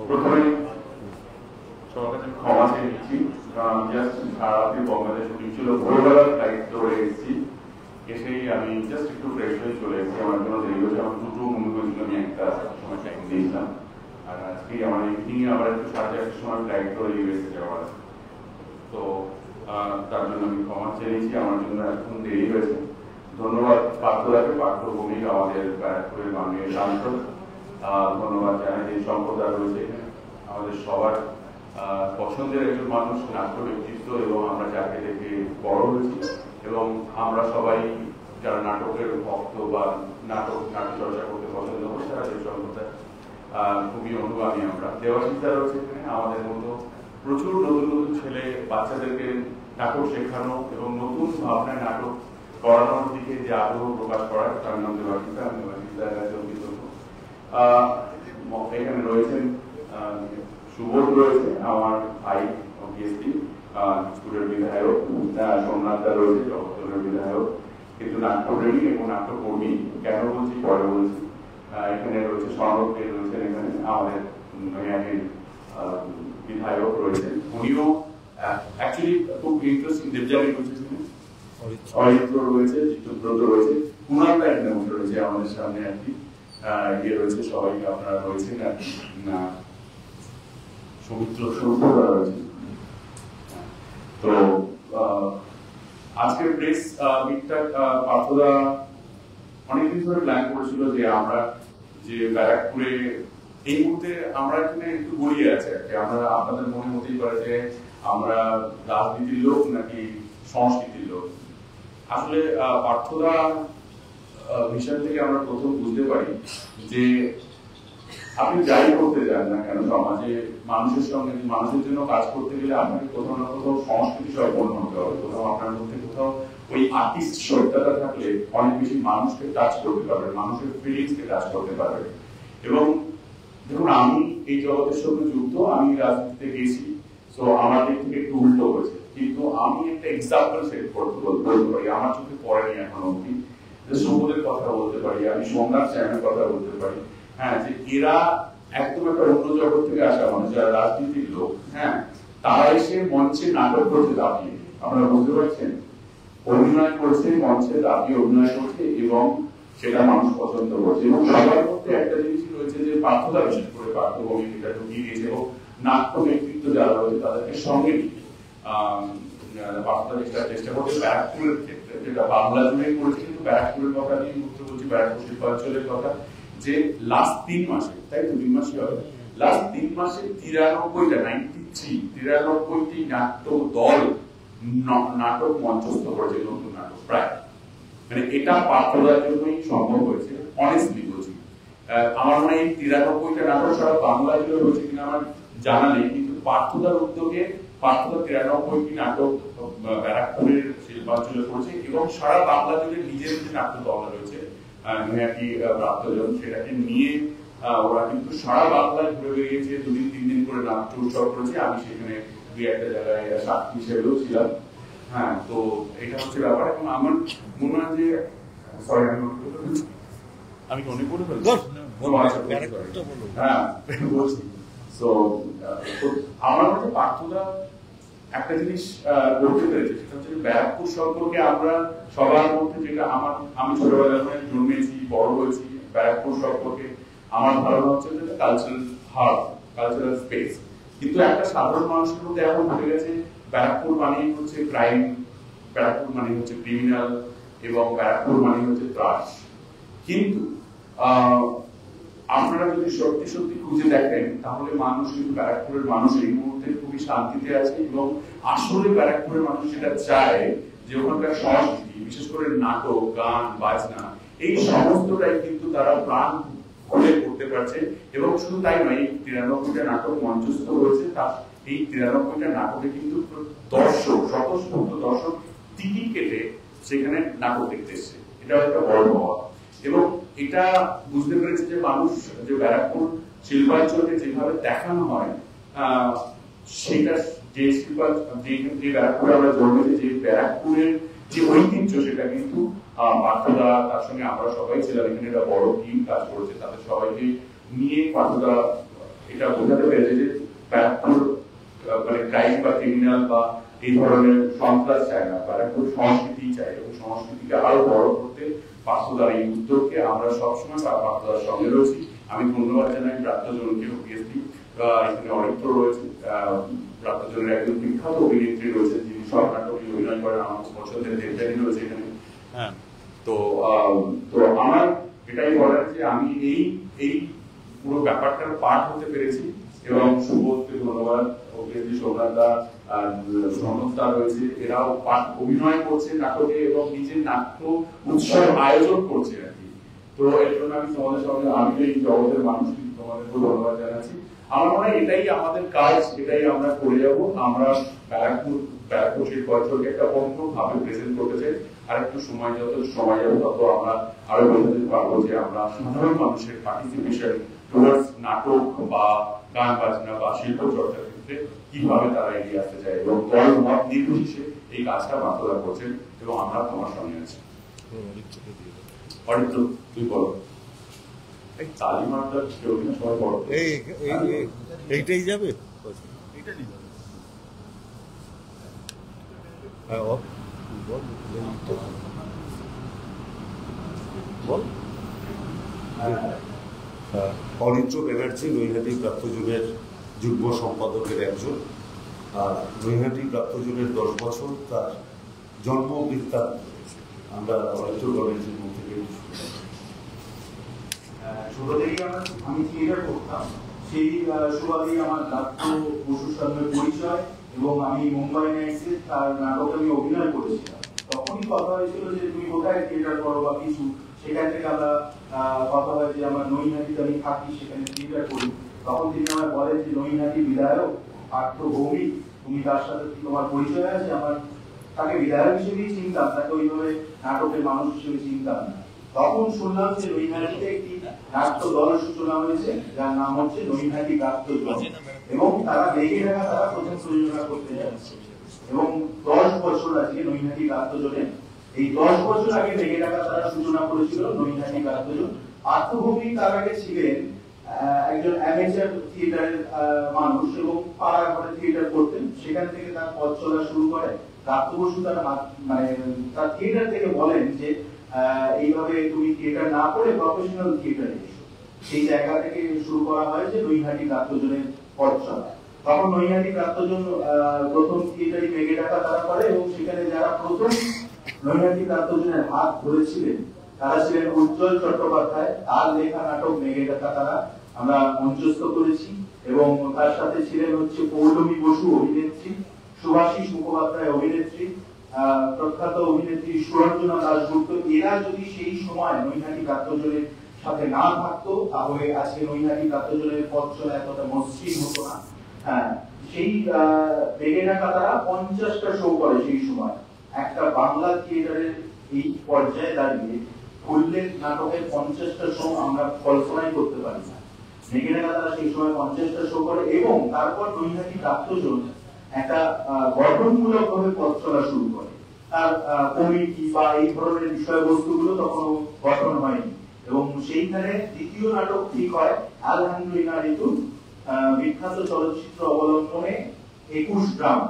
প্রথমে সবার কাছে ক্ষমা চেয়ে নিচ্ছি, জাস্ট সারাদিন বাংলাদেশ শুটিং ছিল, ভোরবেলা ফ্লাইট ধরে এসেছি, এসেই আমি জাস্ট একটু ফ্রেশ হয়ে চলে এসেছি। আমার জন্য দেরি হয়েছে, আমার দুটো মনে হয়েছিল আমি একটা সময় টাইম দিয়েছিলাম, আর আজকে আমার ইভিনিং এ আবার একটু 4:30টার সময় ফ্লাইট ধরে ইউএসএ যাওয়ার আছে। তো তার জন্য আমি ক্ষমা চেয়ে নিচ্ছি, আমার জন্য এখন দেরি হয়েছে। ধন্যবাদ পার্থদাকে, পার্থভূমি আমাদের ব্যারাকপুরের বাংলার সাংসদ। ধন্যবাদ জানাই যে সম্প্রদায় রয়েছে এখানে, আমাদের সবার পছন্দের একজন মানুষ, নাট্য ব্যক্তিত্ব, এবং আমরা যাকে দেখে বড় হয়েছি, এবং আমরা সবাই যারা নাটকের ভক্ত বা নাট্য চর্চা করতে পছন্দ করি তারা সেই সম্প্রদায় খুবই অনুগামী। আমরা দেওয়াশিসা রয়েছে এখানে, আমাদের মতো প্রচুর নতুন নতুন ছেলে বাচ্চাদেরকে নাটক শেখানো এবং নতুন ভাবনায় নাটক করানোর দিকে যে আগ্রহ প্রকাশ করা, তার নাম দেওয়াশিসা। আমি দেওয়াশিসার একজন কৃতজ্ঞ। এখানে রয়েছেন সুবোধ, রয়েছে আমার ভাই অবভিয়াসলি, স্কুলের বিধায়ক, সোমনাথদা রয়েছে জগৎদলের বিধায়ক, কিন্তু নাট্যপ্রেমী এবং নাট্যকর্মী। কেন বলছি পরে বলছি। এখানে রয়েছে সনদ রয়েছেন, এখানে আমাদের নৈহাটির বিধায়ক রয়েছেন, উনিও অ্যাকচুয়ালি খুব ইন্টারেস্টিং। দেবযানী রয়েছে, অরিত্র রয়েছে, চিত্রব্রত রয়েছে, কুণালদা এখানে রয়েছে আমাদের সামনে আর কি। ইয়ে রয়েছে, সবাই আপনারা রয়েছেন আর কি, সৌমিত্র রয়েছে। তো আজকের প্রেস মিটটা পার্থদা অনেকদিন ধরে প্ল্যান করেছিল যে আমরা যে ব্যারাকপুরে এই মুহূর্তে আমরা এখানে একটু গড়িয়ে আছে আর কি। আমরা আপনাদের মনে হতেই পারে যে আমরা রাজনীতির লোক নাকি সংস্কৃতির লোক। আসলে পার্থদা বিষয় থেকে আমরা প্রথম বুঝতে পারি যে আপনি যাই করতে চান না কেন সমাজে মানুষের সঙ্গে, মানুষের জন্য কাজ করতে গেলে আপনাকে কোথাও না কোথাও সংস্কৃতি সম্পন্ন হতে হবে। কোথাও আপনার মধ্যে কোথাও ওই আর্টিস্ট সত্যতা থাকলে অনেক বেশি মানুষকে টাচ করতে পারবে, মানুষের ফিলিংস কে টাচ করতে পারবে। এবং দেখুন, আমি এই জগতের সঙ্গে যুক্ত, আমি রাজনীতিতে গেছি, তো আমার দিক থেকে একটু উল্টো হয়েছে, কিন্তু আমি একটা এক্সাম্পল সেট করতে বলতে পারি। আমার চোখে পড়েনি এখন অব্দি, সুবোধের কথা বলতে পারি, আমি সোমনাথ চ্যানের কথা বলতে পারি। হ্যাঁ, যে এরা একদম একটা অন্য জগৎ থেকে আসা মানুষ, যারা রাজনীতির লোক, হ্যাঁ, তারা এসে মঞ্চে নাটক করতে দাঁড়িয়ে, আপনারা বুঝতে পারছেন, অভিনয় করছে, মঞ্চে দাঁড়িয়ে অভিনয় করছে, এবং সেটা মানুষ পছন্দ করছে। এবং সবার মধ্যে একটা জিনিস রয়েছে যে পার্থদা, বিশেষ করে পার্থভূমি এটা ঢুকিয়ে দিয়েছে, এবং নাট্য ব্যক্তিত্ব যারা রয়েছে তাদেরকে সঙ্গে নিয়ে পার্থদা চেষ্টা করছে ব্যারাকপুরের ক্ষেত্রে, যেটা বাংলা জুড়ে করেছে, কিন্তু ব্যারাকপুরের কথা নিয়ে বলতে বলছি, ব্যারাকপুর শিল্পাঞ্চলের কথা, যে লাস্ট 3 মাসে, তাই তো 3 মাসই হবে, লাস্ট 3 মাসে 93টি নাট্য দল নাটক মঞ্চস্থ করেছে, নতুন নাটক প্রায়। মানে এটা পার্থদার জন্যই সম্ভব হয়েছে, অনেস্টলি বলছি। আমার মনে হয় 93টা নাটক সারা বাংলা জুড়ে হয়েছে কিনা আমার জানা নেই, কিন্তু পার্থদার উদ্যোগে পার্থদা 93টি নাটক ব্যারাকপুরের শিল্পাঞ্চলে করেছে, এবং সারা বাংলা জুড়ে নিজের যে নাট্য দল রয়েছে নৈহাটি প্রাপ্তজন, সেটাকে নিয়ে ওরা কিন্তু সারা বাংলায় ঘুরে বেরিয়েছে, 2-3 দিন করে নাট্য উৎসব করেছে। আমি সেখানে 2-1টা জায়গায় সাক্ষী হিসেবেও ছিলাম। হ্যাঁ, তো এটা হচ্ছে ব্যাপার। এবং আমার মনে হয় যে সরি, আমি কি অনেক বলে ফেলছি? হ্যাঁ, বলছি। তো আমার মতে পার্থদা একটা জিনিস করতে পেরেছে, সেটা হচ্ছে ব্যারাকপুর সম্পর্কে আমরা সবার মধ্যে, যেটা আমি ছোটবেলায় জন্মেছি, বড় হয়েছি, ব্যারাকপুর সম্পর্কে আমার ধারণা হচ্ছে যে কালচারাল হাব, কালচারাল স্পেস। কিন্তু একটা সাধারণ মানুষের মধ্যে এখন হয়ে গেছে ব্যারাকপুর মানেই হচ্ছে ক্রাইম, ব্যারাকপুর মানে হচ্ছে ক্রিমিনাল, এবং ব্যারাকপুর মানে হচ্ছে ত্রাস। কিন্তু আপনারা যদি সত্যি সত্যি খুঁজে দেখেন, তাহলে মানুষ কিন্তু, ব্যারাকপুরের মানুষ এই মুহূর্তে খুবই শান্তিতে আছে, এবং আসলে ব্যারাকপুরের মানুষ যেটা চায় যে ওখানকার সংস্কৃতি, বিশেষ করে নাটক, গান, বাজনা, এই সমস্তটাই কিন্তু তারা প্রাণ খুলে করতে পারছে। এবং শুধু তাই নয়, এই 93টা নাটক মঞ্চস্থ হয়েছে, তা এই 93টা নাটকে কিন্তু দর্শক, স্বতঃস্ফূর্ত দর্শক টিকিট কেটে সেখানে নাটক দেখতে এসছে। এটা একটা বড় পাওয়া। এবং এটা বুঝতে পেরেছে যে মানুষ, যে ব্যারাকপুর শিল্পাঞ্চলকে যেভাবে দেখানো হয়, সেটা যে ব্যারাকপুরে আমরা জন্মেছি, যে ব্যারাকপুরের যে ঐতিহ্য, সেটা কিন্তু পার্থদা, তার সঙ্গে আমরা সবাই ছিলাম এখানে, একটা বড় টিম কাজ করেছে, তাদের সবাইকে নিয়ে পার্থদা এটা বোঝাতে পেরেছে যে ব্যারাকপুর মানে ক্রাইম বা ক্রিমিনাল বা এই ধরনের সন্ত্রাস চায় না, ব্যারাকপুর সংস্কৃতি চায় এবং সংস্কৃতিকে আরো বড় করতে পার্থদার এই উদ্যোগকে আমরা সবসময় পার্থদার সঙ্গে রয়েছি। আমি ধন্যবাদ জানাই প্রাপ্তজনকে, অবভিয়াসলি এখানে অরিত্র রয়েছে, প্রাপ্তজনের একজন বিখ্যাত অভিনেত্রী রয়েছে যিনি সব নাটকে অভিনয় করেন, আমার পছন্দের দেবযানী রয়েছে এখানে। তো তো আমার এটাই বলার যে আমি এই পুরো ব্যাপারটার পার্ট হতে পেরেছি এবং শুভকে ধন্যবাদ, অভিনেত্রী সোমনাথা সনদা রয়েছে, এরাও অভিনয় করছে নাটকে এবং নিজের নাট্য উৎসব আয়োজন করছে আর কি। তো এর জন্য আমি তোমাদের সঙ্গে, আমি এই জগতের মানুষ তোমাদেরকে ধন্যবাদ জানাচ্ছি। আমার মনে হয় এটাই আমাদের কাজ, এটাই আমরা করে যাবো। আমরা ব্যারাকপুর শিল্পাঞ্চলকে একটা অন্য ভাবে প্রেজেন্ট করতে চাই। আর একটু সময় যাবে তত আমরা আরো বোঝাতে পারবো যে আমরা সাধারণ মানুষের পার্টিসিপেশন টুয়ার্ডস নাটক বা গান বাজনা বা শিল্প চর্চার ক্ষেত্রে কিভাবে তারা এগিয়ে আসতে চায় এবং দল মত নির্বিশেষে এই কাজটা বাস্তবায়ন করছেন এবং আমরা তোমার সঙ্গে আছি। অরিত্র তুই বলো। এইটাই যাবে, অরিত্র ব্যানার্জি নৈহাটি প্রাপ্তযুগের যুগ্ম সম্পাদকের একজন। আর নৈহাটি প্রাপ্তযুগের 10 বছর তার জন্ম বৃত্তান্ত আমরা অরিত্র ব্যানার্জির মুখ থেকে ছোট থেকেই আমি থিয়েটার করতাম, সেই সুবাদেই আমার নাট্য বসুর সঙ্গে পরিচয় এবং আমি মুম্বাই নাইটসে তার নাটকে আমি অভিনয় করেছিলাম। তখনই কথা হয়েছিল যে তুমি কোথায় থিয়েটার করো বা কিছু, সেখান থেকে আমরা কথা হয় যে আমার নৈহাটিতে আমি থাকি, সেখানে থিয়েটার করি। তখন তিনি আমায় বলেন যে নৈহাটি বিধায়ক পার্থ ভৌমিক, তুমি তার সাথে তোমার পরিচয় আছে? আমার তাকে বিধায়ক হিসেবেই চিনতাম, তাকে ওইভাবে নাটকের মানুষ হিসেবে চিনতাম না। তখন শুনলাম যে নৈহাটিতে একটি নাট্য দলের সূচনা হয়েছে যার নাম হচ্ছে নৈহাটি নাট্য দল, এবং তারা লেগে রাখা তারা প্রথম প্রযোজনা করতে যাচ্ছে এবং 10 বছর আজকে নৈহাটি নাট্য দলে। এই 10 বছর আগে লেগে রাখা তারা সূচনা করেছিল নৈহাটি নাট্য দল। পার্থভূমি তার আগে ছিলেন একজন অ্যামেচার থিয়েটারের মানুষ এবং পাড়া ঘরে থিয়েটার করতেন। সেখান থেকে তার পথ চলা শুরু করে। প্রাপ্ত বসু তার মানে তার থিয়েটার থেকে বলেন যে এইভাবে তুমি থিয়েটার না করে প্রফেশনাল থিয়েটারে এসো। সেই জায়গা থেকে শুরু করা হয় যে নৈহাটি প্রাপ্তজনের পথ চলা। তখন নৈহাটি প্রাপ্তজন প্রথম থিয়েটারই মেঘে ডাকা তারা করে এবং সেখানে যারা প্রথম নৈহাটি প্রাপ্তজনের হাত ধরেছিলেন তারা ছিলেন উজ্জ্বল চট্টোপাধ্যায়। তার লেখা নাটক মেঘে ডাকা তারা আমরা মঞ্চস্থ করেছি এবং তার সাথে ছিলেন হচ্ছে পৌলমী বসু অভিনেত্রী, সুভাষিস মুখোপাধ্যায় অভিনেত্রী, প্রখ্যাত অভিনেত্রী সুরঞ্জনা দাশগুপ্ত। এরা যদি সেই সময় নৈহাটি প্রাপ্তজনের সাথে না থাকতো তাহলে আজকে নৈহাটি প্রাপ্তজনের পথ চলা এতটা মসৃণ হতো না। হ্যাঁ, সেই মেঘে ডাকা তারা 50টা শো করে সেই সময়। একটা বাংলা থিয়েটারের এই পর্যায়ে দাঁড়িয়ে ফুললেন নাটকের 50টা শো আমরা কল্পনাই করতে পারি না। মেঘে ডাকা তারা সেই সময় 50টা শো করে এবং তারপর নৈহাটি প্রাপ্তজন একটা গঠনমূলক ভাবে পথ চলা শুরু করে। তার কমিটি বা এই ধরনের বিষয়বস্তুগুলো তখনও গঠন হয়নি এবং সেইখানে দ্বিতীয় নাটক ঠিক হয় আলহামদুলিল্লাহ ঋতু, বিখ্যাত চলচ্চিত্র অবলম্বনে 21 গ্রাম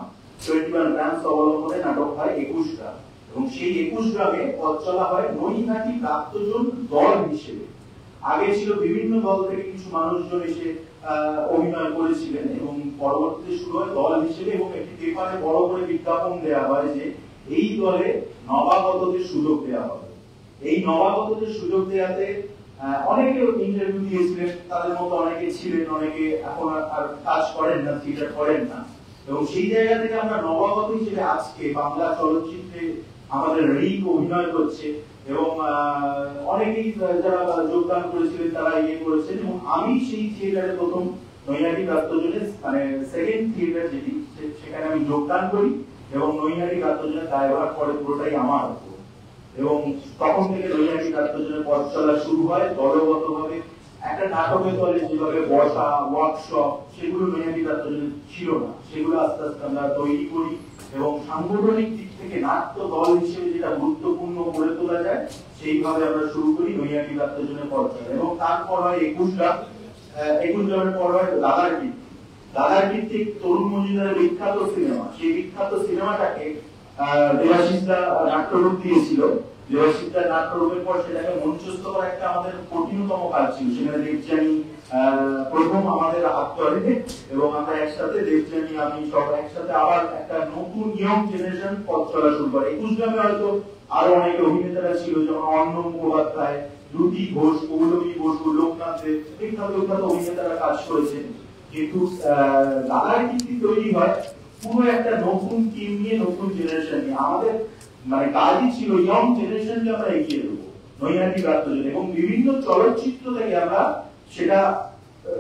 21 গ্রামস অবলম্বনে নাটক হয় 21 গ্রাম এবং সেই 21 গ্রামে পথ চলা হয় নৈহাটি প্রাপ্তজন দল হিসেবে। আগে ছিল বিভিন্ন দল থেকে কিছু মানুষজন এসে অভিনয় করেছিলেন এবং পরবর্তীতে শুরু হয় দল হিসেবে এবং একটি পেপারে বড় করে বিজ্ঞাপন দেওয়া হয় যে এই দলে নবাগতদের সুযোগ দেওয়া হবে। এই নবাগতদের সুযোগ দেওয়াতে অনেকে ইন্টারভিউ দিয়েছিলেন, তাদের মতো অনেকে ছিলেন, অনেকে এখন আর কাজ করেন না, থিয়েটার করেন না এবং সেই জায়গা থেকে আমরা নবাগত হিসেবে আজকে বাংলা চলচ্চিত্রে আমাদের রিক অভিনয় করছে এবং অনেকেই যারা যোগদান করেছিলেন তারা ইয়ে করেছেন এবং আমি সেই থিয়েটারে প্রথম নৈহাটি প্রাপ্তজনের মানে সেকেন্ড থিয়েটার যেটি সেখানে আমি যোগদান করি এবং নৈহাটি প্রাপ্তজনের দায়ভার পরে পুরোটাই আমার উপর এবং তখন থেকে নৈহাটি প্রাপ্তজনের পথ চলা শুরু হয় দলগতভাবে। একটা নাটকের দলে যেভাবে বসা, ওয়ার্কশপ, সেগুলো নৈহাটি প্রাপ্তজনের ছিল না, সেগুলো আস্তে আস্তে আমরা তৈরি করি এবং সাংগঠনিক দিক থেকে নাট্য দল হিসেবে যেটা গুরুত্বপূর্ণ করে তোলা যায় সেইভাবে আমরা শুরু করি নৈহাটি প্রাপ্তজনের পথ চলা এবং তারপর হয় 21 গ্রাম 21 জনের পর হয় দাদার কীর্তি। দাদার কীর্তি তরুণ মজুমদারের বিখ্যাত সিনেমা। সেই বিখ্যাত সিনেমাটাকে দেবাশিসদা নাট্যরূপ দিয়েছিল। দেবাশিসদা নাট্যরূপের পর সেটাকে মঞ্চস্থ করা একটা আমাদের কঠিনতম কাজ ছিল। সেখানে দেবযানী প্রথম আমাদের হাত ধরে এবং আমরা একসাথে দেবযানী আমি সব একসাথে আবার একটা নতুন ইয়ং জেনারেশন পথ চলা শুরু করে। 21 গ্রামে হয়তো আরো অনেক অভিনেতারা ছিল, যেমন অর্ণ মুখোপাধ্যায়, দ্রুতি ঘোষ, পৌলমী বসু, লোকনাথ দেব, বিখ্যাত অভিনেতারা কাজ করেছেন। কিন্তু দাদার কীর্তি তৈরি হয় পুরো একটা নতুন টিম নিয়ে, নতুন জেনারেশন নিয়ে। আমাদের মানে কাজই ছিল ইয়ং জেনারেশনকে আমরা এগিয়ে দেবো নৈহাটি প্রাপ্তজন, এবং বিভিন্ন চলচ্চিত্র থেকে আমরা সেটা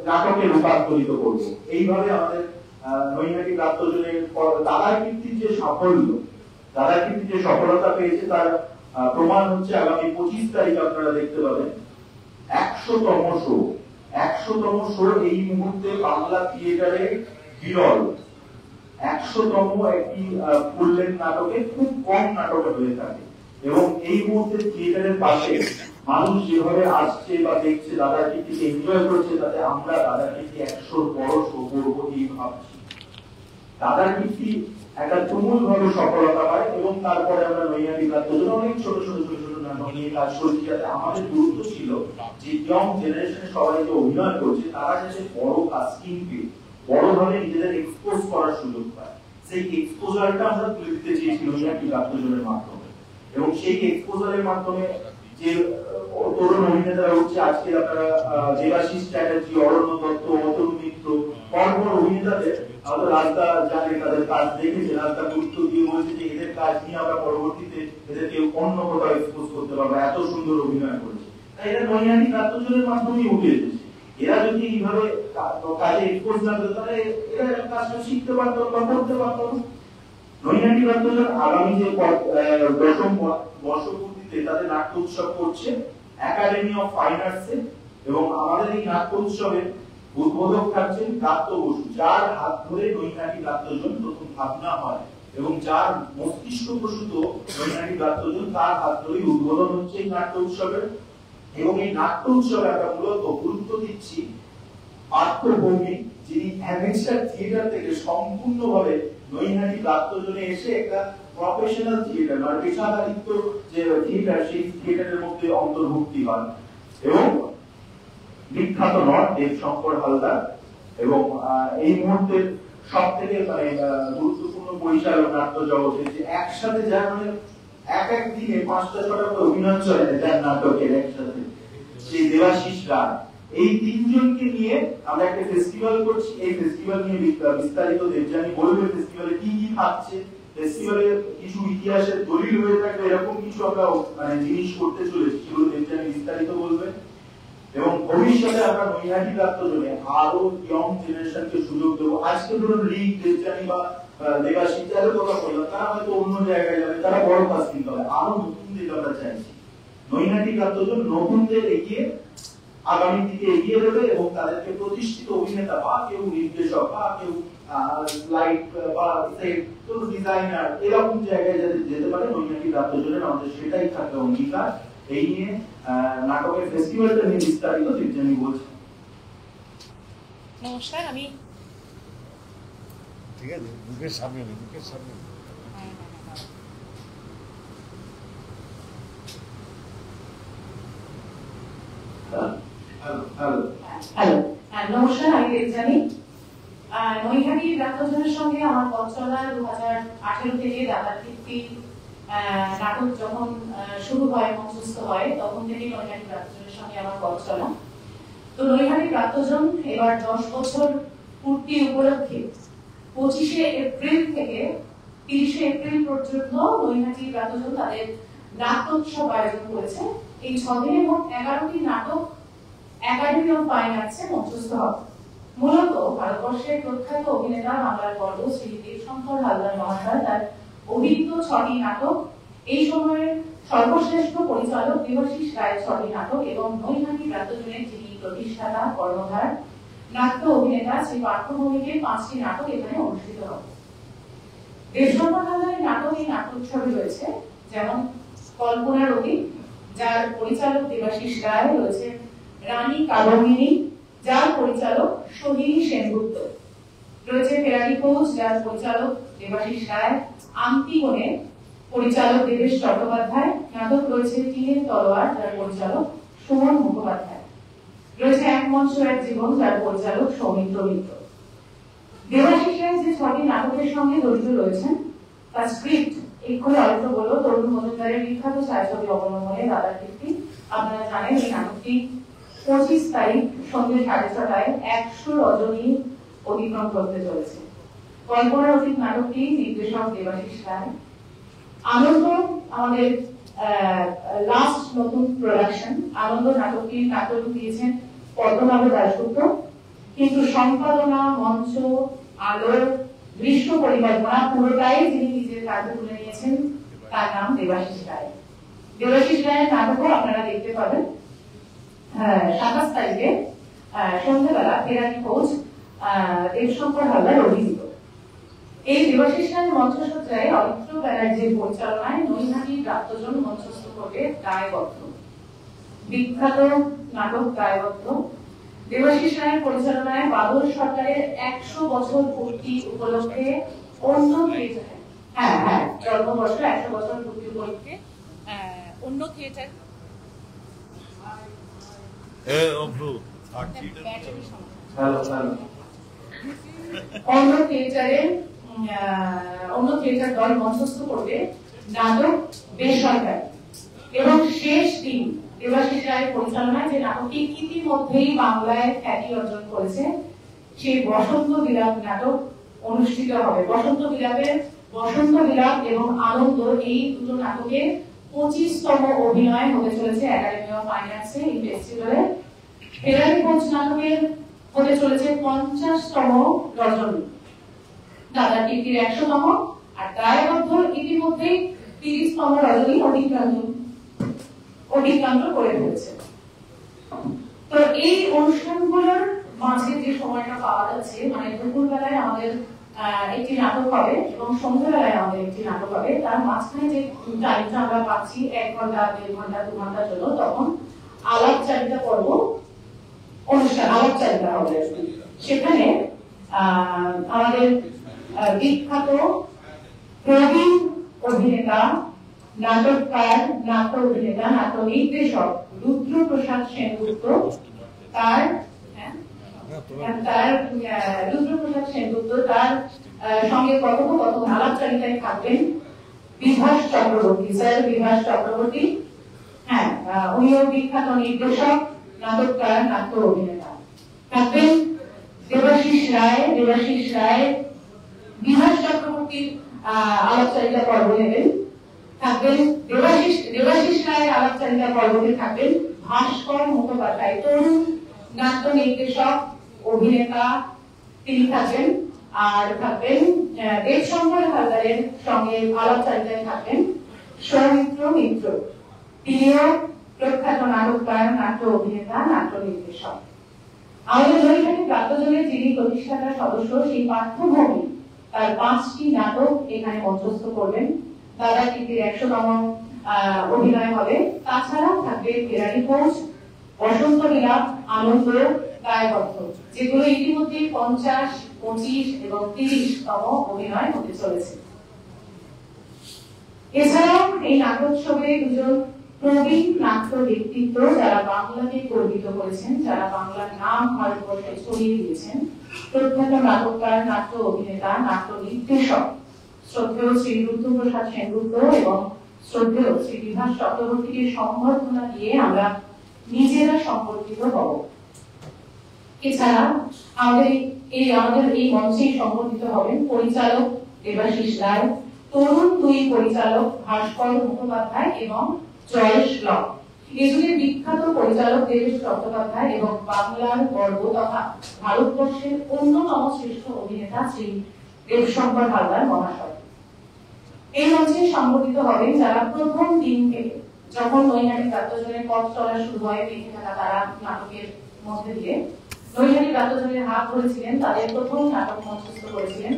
নাটকে রূপান্তরিত করব। এইভাবে আমাদের নৈহাটি প্রাপ্তজনের দাদার কীর্তির যে সাফল্য, দাদার কীর্তি যে সফলতা পেয়েছে তার প্রমাণ হচ্ছে আগামী 25 তারিখ আপনারা দেখতে পাবেন 100তম শো। 100তম শো এই মুহূর্তে বাংলা থিয়েটারে বিরল। 100তম একটি ফুল লেন্থ নাটকে খুব কম নাটকে হয়ে থাকে, এবং এই মুহূর্তে থিয়েটারের পাশে মানুষ যেভাবে আসছে বা দেখছে, দাদার কীর্তিকে এনজয় করছে, তাতে আমরা দাদার কীর্তি 100 বড় শো করবো এই ভাবছি। দাদার কীর্তি একটা তুমুল ভাবে সফলতা পায়, এবং তারপরে আমরা নৈহাটি প্রাপ্তজন অনেক ছোট নাটক নিয়ে কাজ করছি, যাতে আমাদের গুরুত্ব ছিল যে ইয়ং জেনারেশনে সবাই যে অভিনয় করছে তারা যাতে বড় কাস্টিং পেয়ে বড়ভাবে নিজেদের এক্সপোজ করার সুযোগ পায়। সেই এক্সপোজারটা আমরা তুলে দিতে চেয়েছি নৈহাটি প্রাপ্তজনের মাধ্যমে, এবং সেই এক্সপোজারের মাধ্যমে যে তরুণ অভিনেতারা হচ্ছে আজকে আপনারা দেবাশিস চ্যাটার্জি, অরণ্য দত্ত, অতনু মিত্র, পরপর অভিনেতাদের আমাদের রাস্তা জানে, তাদের কাজ দেখেছে, রাস্তা গুরুত্ব দিয়ে বলছে যে এদের কাজ নিয়ে আমরা পরবর্তীতে এদেরকে অন্য কোথাও এক্সপোজ করতে পারবো, এত সুন্দর অভিনয় করেছে। তাই এরা নৈহাটি প্রাপ্তজনের মাধ্যমেই উঠে এসেছে। এরা যদি এইভাবে কাজে এক্সপোজ না করতো তাহলে এরা কাজটা শিখতে পারতো বা করতে পারতো না। নৈহাটি প্রাপ্তজন আগামী যে 10ম বর্ষপূর্তিতে তাদের নাট্য উৎসব করছে একাডেমি অফ ফাইন আর্টসে, এবং আমাদের এই নাট্য উৎসবের উদ্বোধক থাকছেন প্রাপ্ত বসু, যার হাত ধরে নৈহাটি প্রাপ্তজন প্রথম ভাবনা হয়, এবং যার মস্তিষ্ক প্রসূত নৈহাটি প্রাপ্তজন, তার হাত ধরেই উদ্বোধন হচ্ছে এই নাট্য উৎসবের। এবং এই নাট্য উৎসবে আমরা মূলত গুরুত্ব দিচ্ছি পার্থ ভৌমিক, যিনি অ্যামেচার থিয়েটার থেকে সম্পূর্ণভাবে নৈহাটি প্রাপ্তজনে এসে একটা প্রফেশনাল থিয়েটার মানে পেশাদারিত্ব যে থিয়েটার, সেই থিয়েটারের মধ্যে অন্তর্ভুক্তি হন। এবং বিখ্যাত নট দেবশঙ্কর হালদার, এবং এই মুহূর্তে সব থেকে মানে গুরুত্বপূর্ণ পরিচালক নাট্য জগতে, যে একসাথে যার মানে এক দিনে 5টা 6টা করে অভিনয় চলে যার নাটকের একসাথে, সেই দেবাশিস রায়। এই তিনজনকে নিয়ে আমরা একটা ফেস্টিভ্যাল করছি। এই ফেস্টিভ্যাল নিয়ে বিস্তারিত দেবযানী বলবে ফেস্টিভ্যালে কি কি থাকছে, ফেস্টিভ্যালে কিছু ইতিহাসের দলিল হয়ে থাকবে এরকম কিছু আমরা মানে জিনিস করতে চলেছি, সেগুলো দেবযানী বিস্তারিত বলবে। এবং ভবিষ্যতে আমরা নৈহাটি প্রাপ্তজনে আরো ইয়ং জেনারেশনকে সুযোগ দেবো। আজকে ধরুন লিগ দেবযানী বা দেবাশিস যাদের কথা বললাম, তারা হয়তো অন্য জায়গায় যাবে, তারা বড় কাস্টিং হবে, আরো নতুনদের আমরা চাইছি। নৈহাটি প্রাপ্তজন নতুনদের এগিয়ে আগামী দিকে এগিয়ে দেবে, এবং তাদেরকে প্রতিষ্ঠিত অভিনেতা বা কেউ নির্দেশক বা কেউ লাইট বা সেট ডিজাইনার এরকম জায়গায় যাতে যেতে পারে নৈহাটি প্রাপ্তজনের আমাদের সেটাই থাকবে অঙ্গীকার। এই নিয়ে নাটকের ফেস্টিভ্যালটা নিয়ে বিস্তারিত দেবযানী বলছেন। নমস্কার, আমি ঠিক আছে, মুখের সামনে হ্যালো, নমস্কার, আমি দেবযানী। নৈহাটি প্রাপ্তজনের সঙ্গে আমার পথ চলা 2018 থেকে দাদার কীর্তি নাটক যখন শুরু হয়, মঞ্চস্থ হয়, তখন থেকেই নৈহাটি প্রাপ্তজনের সঙ্গে আমার পথ চলা। তো নৈহাটি প্রাপ্তজন এবার 10 বছর পূর্তি উপলক্ষে 25শে এপ্রিল থেকে 30শে এপ্রিল পর্যন্ত নৈহাটি প্রাপ্তজন তাদের নাট্যোৎসব আয়োজন করেছে। এই 6 দিনে মোট 11টি নাটক একাডেমি অফ ফাইন আর্টসে মঞ্চস্থ হবে। মূলত ভারতবর্ষের প্রখ্যাত অভিনেতা বাংলার গর্ব শ্রী দেবশঙ্কর হালদার মহাশয় তার অভিনীত 6টি নাটক, এই সময়ের সর্বশ্রেষ্ঠ পরিচালক দেবাশিস রায়ের 6টি নাটক, এবং নৈহাটি প্রাপ্তজনের যিনি প্রতিষ্ঠাতা কর্ণধার নাট্য অভিনেতা শ্রী পার্থ ভৌমিকের 5টি নাটক এখানে অনুষ্ঠিত হবে। দেবশঙ্কর হালদারের নাটক এই নাট্যোৎসবে রয়েছে যেমন কল্পনার অতীত, যার পরিচালক দেবাশিস রায়, রয়েছে রানী কাদম্বিনী, যার পরিচালক সোহিনী সেনগুপ্ত। রয়েছে ফেরারি কোচ, যার পরিচালক দেবাশিস রায়। আন্তিগণে পরিচালক দেবেশ চট্টোপাধ্যায়। নাটক রয়েছে টিনের তলোয়ার, যার পরিচালক সুমন মুখোপাধ্যায়। রয়েছে এক মঞ্চ এক জীবন, যার পরিচালক সৌমিত্র মিত্র। দেবাশিস রায় যে 6টি নাটকের সঙ্গে জড়িত রয়েছেন তার স্ক্রিপ্ট এক্ষুনি অল্প বলল তরুণ মজুমদারের বিখ্যাত ছায়াছবি অবলম্বনে দাদার কীর্তি। আপনারা জানেন এই নাটকটি 25 তারিখ সন্ধ্যে 6:30টায় 100 রজনী অতিক্রম করতে চলেছে। কল্পনার অতীত নাটকটি নির্দেশক দেবাশিস রায়। আনন্দ আমাদের লাস্ট নতুন প্রোডাকশন। আনন্দ নাটকটির নাটক দিয়েছেন পদ্মনাভ দাশগুপ্ত, কিন্তু সম্পাদনা, মঞ্চ, আলো, দৃশ্য পরিকল্পনা পুরোটাই যিনি নিজের কাঁধে তুলে নিয়েছেন তার নাম দেবাশিস রায়। দেবাশিস রায়ের নাটকও আপনারা দেখতে পাবেন 27 তারিখে সন্ধ্যাবেলা ফেরারি কোচ দেবশঙ্কর হালদার অভিনীত। এই দেবাশিস রায়ের মঞ্চসজ্জায় অরিত্র ব্যানার্জির পরিচালনায় নৈহাটি প্রাপ্তজন মঞ্চস্থ করবে দায়বদ্ধ, বিখ্যাত নাটক দায়বদ্ধ। দেবাশিস রায়ের পরিচালনায় বাদল সরকারের 100 বছর পূর্তি উপলক্ষে অন্য থিয়েটারে, জন্মবর্ষ 100 বছর পূর্তি উপলক্ষে অন্য থিয়েটার অন্য থিয়েটার দল মঞ্চস্থ করবে নাটক বেসরকারি। এবং শেষ দিন দেবাশিস রায়ের পরিচালনায় যে নাটকটি ইতিমধ্যেই বাংলায় খ্যাতি অর্জন করেছে সেই বসন্ত বিলাপ নাটক অনুষ্ঠিত হবে। বসন্ত বিলাপ এবং আনন্দ এই দুটো নাটকের 25তম অভিনয় হতে চলেছে একাডেমি অফ ফাইন আর্টসে এই ফেস্টিভ্যালে। ফেরারি কোচ নাটকের হতে চলেছে 50তম রজনী, দাদার কীর্তির 100তম, আর দায়বদ্ধ ইতিমধ্যেই 30তম রজনী অতিক্রান্ত করে ফেলেছে। তো এই অনুষ্ঠানগুলোর মাঝে যে সময়টা পাওয়া যাচ্ছে, মানে দুপুরবেলায় আমাদের একটি নাটক হবে এবং সন্ধ্যাবেলায় আমাদের একটি নাটক হবে, তার মাঝখানে যে টাইমটা আমরা পাচ্ছি 1 ঘন্টা, 1.5 ঘন্টা, 2 ঘন্টার জন্য, তখন আলাপচারিতা পর্ব অনুষ্ঠান, আলাপচারিতা হবে। সেখানে আমাদের বিখ্যাত প্রবীণ অভিনেতা, নাটককার, নাট্য অভিনেতা, নাট্য নির্দেশক রুদ্রপ্রসাদ সেনগুপ্ত, তার সঙ্গে কথোপকথন আলাপচারিতায় থাকবেন বিভাস চক্রবর্তী, স্যার বিভাস চক্রবর্তী। উনিও বিখ্যাত নির্দেশক, নাটককার, নাট্য অভিনেতা। থাকবেন দেবাশিস রায় বিভাস চক্রবর্তীর আলাপচারিতা পর্ব নেবেন। থাকবেন দেবাশিস রায়ের আলাপচারিতা পর্বতে থাকবেন ভাস্কর মুখোপাধ্যায়, তরুণ নাট্য নির্দেশক, অভিনেতা, তিনি থাকবেন। আর থাকবেন দেবশঙ্কর হালদারের সঙ্গে আলাপচারিতায় থাকবেন সৌমিত্র মিত্র, তিনিও প্রখ্যাত নাটককার, নাট্য অভিনেতা, নাট্য নির্দেশক। আমাদের নৈহাটি প্রাপ্তজনের যিনি প্রতিষ্ঠাতা সদস্য, সেই পার্থভূমি তার 5টি নাটক এখানে মঞ্চস্থ করবেন। দাদার কীর্তির 100তম অভিনয় হবে। তাছাড়াও থাকবে ফেরারি কোচ, বসন্ত বিলাপ, আনন্দ, দায়বদ্ধ, যেগুলো ইতিমধ্যে 50, 25 এবং 30তম অভিনয় হতে চলেছে। এছাড়াও এই নাট্যোৎসবে দুজন প্রবীণ নাট্য ব্যক্তিত্ব, যারা বাংলাকে গর্বিত করেছেন, যারা বাংলার নাম ভারতবর্ষে ছড়িয়ে দিয়েছেন, প্রখ্যাত নাটককার, নাট্য অভিনেতা, নাট্য নির্দেশক শ্রদ্ধেয় শ্রী রুদ্রপ্রসাদ সেনগুপ্ত এবং শ্রদ্ধেয় শ্রী বিভাস চক্রবর্তীকে সম্বর্ধনা দিয়ে আমরা নিজেরা সম্পর্কিত হব। এছাড়া আমাদের এই মঞ্চে সম্বর্ধিত হবেন পরিচালক দেবাশিস রায়, তরুণ 2 পরিচালক ভাস্কর মুখোপাধ্যায় এবং জয়েশ লক, এই যুগের বিখ্যাত পরিচালক দেবেশ চট্টোপাধ্যায় এবং বাংলার গর্ব তথা ভারতবর্ষের অন্যতম শ্রেষ্ঠ অভিনেতা শ্রী দেবশঙ্কর হালদার মহাশয়। এই মঞ্চে সংগঠিত হবেন যারা প্রথম দিন থেকে, যখন নৈহাটি প্রাপ্তজনের পথ চলা শুরু হয়, দেখে থাকা তারা নাটকের মধ্যে দিয়ে নৈহাটি প্রাপ্তজনের হাত ধরেছিলেন, তাদের প্রথম নাটক মঞ্চস্থ করেছিলেন,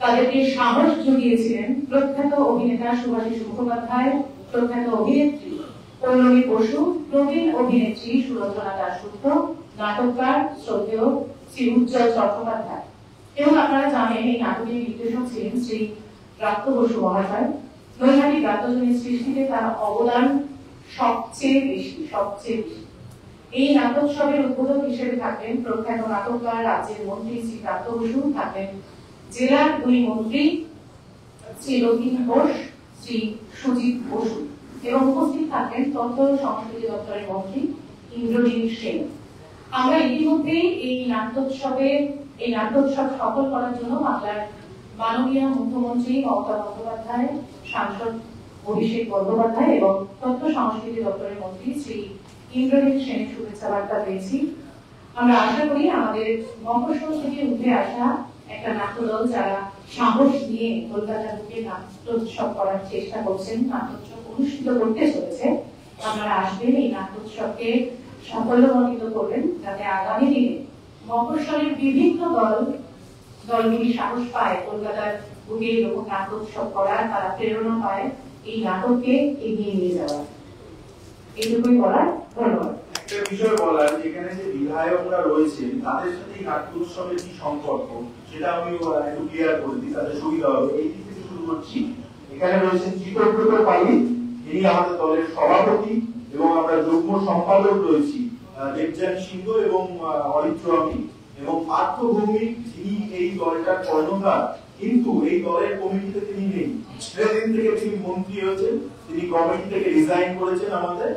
তাদেরকে সাহস জুগিয়েছিলেন প্রখ্যাত অভিনেতা সুভাষিস মুখোপাধ্যায়, প্রখ্যাত অভিনেত্রী পৌলমী বসু, প্রবীণ অভিনেত্রী সুলোচনা দাশগুপ্ত, নাটককার শ্রদ্ধেয় শ্রী উজ্জ্বল চট্টোপাধ্যায়। এবং আপনারা জানেন এই নাটকের নির্দেশক ছিলেন শ্রী প্রাপ্ত বসু মহাশয়। নৈহাটি ব্রাত্যজনের সৃষ্টিতে তার অবদান সবচেয়ে বেশি। এই নাট্যোৎসবের উদ্বোধক হিসেবে থাকবেন প্রখ্যাত নাটককার, রাজ্যের মন্ত্রী শ্রী প্রাপ্ত বসু, থাকবেন জেলার 2 মন্ত্রী শ্রী লতিন ঘোষ, শ্রী সুজিত বসু, এবং উপস্থিত থাকবেন তথ্য সংস্কৃতি দপ্তরের মন্ত্রী ইন্দ্রজিৎ সেন। আমরা ইতিমধ্যেই এই নাট্যোৎসব সফল করার জন্য বাংলার মাননীয় মুখ্যমন্ত্রী মমতা বন্দ্যোপাধ্যায়, সাংসদ অভিষেক বন্দ্যোপাধ্যায় এবং তথ্য সংস্কৃতি দপ্তরের মন্ত্রী শ্রী ইন্দ্রজিৎ সেনের শুভেচ্ছা বার্তা পেয়েছি। আমরা আশা করি আমাদের মফস্বল থেকে উঠে আসা একটা নাট্যদল যারা সাহস নিয়ে কলকাতার বুকে নাট্যোৎসব করার চেষ্টা করছেন, নাট্যোৎসব অনুষ্ঠিত করতে চলেছে, আপনারা আসবেন, এই নাট্যোৎসবকে সাফল্যমণ্ডিত করবেন, যাতে আগামী দিনে মফস্বলের বিভিন্ন দলগুলি সাহস পায় কলকাতার বুকে এরকম নাট্যোৎসব করার, তারা প্রেরণা পায় এই নাটককে এগিয়ে নিয়ে যাওয়ার। এইটুকুই বলার। ধন্যবাদ। একটা বিষয় বলার, যেখানে যে বিধায়করা রয়েছেন তাদের সাথে এই নাট্যোৎসবের কি সম্পর্ক সেটা আমি একটু ক্লিয়ার করে দিই, তাদের সুবিধা হবে। এই দিক থেকে শুরু করছি। এখানে রয়েছেন চিত্রব্রত পালি, ইনি আমাদের দলের সভাপতি, এবং আমরা যুগ্ম সম্পাদক রয়েছি দেবযানী সিংহ এবং অরিত্র আমি, এবং পার্থ ভৌমিক, যিনি এই দলটার কর্ণধার, কিন্তু এই দলের কমিটিতে তিনি নেই। সেদিন থেকে তিনি মন্ত্রী হয়েছেন, তিনি কমিটি থেকে রিজাইন করেছেন আমাদের।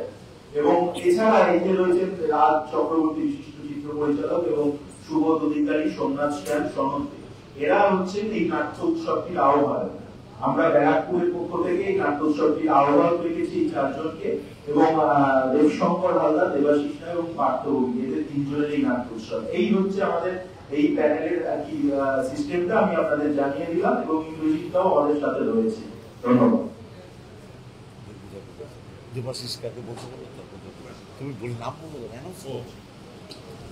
এবং এছাড়া এই যে রয়েছেন রাজ চক্রবর্তী, বিশিষ্ট চিত্র পরিচালক, এবং সুবোধ অধিকারী, সোমনাথ শ্যাম, সনদে, এরা হচ্ছেন এই নাট্য উৎসবটির আহ্বায়ক। আমরা ব্যারাকপুরের পক্ষ থেকে এই নাট্য উৎসবটির আহ্বায়ক রেখেছি এই 4 জনকে, এবং দেবশঙ্কর হালদার, দেবাশিস রায় এবং পার্থ ভৌমিক, এদের 3 জনের এই নাট্য উৎসব। এই হচ্ছে আমাদের এই প্যানেলের কি সিস্টেমটা আমি আপনাদের জানিয়ে দিলাম, এবং ইংরেজিটাও আমাদের সাথে রয়েছে। ধন্যবাদ। দেবাশিস কাকে বলছো? তুমি বল, নাম বলো না।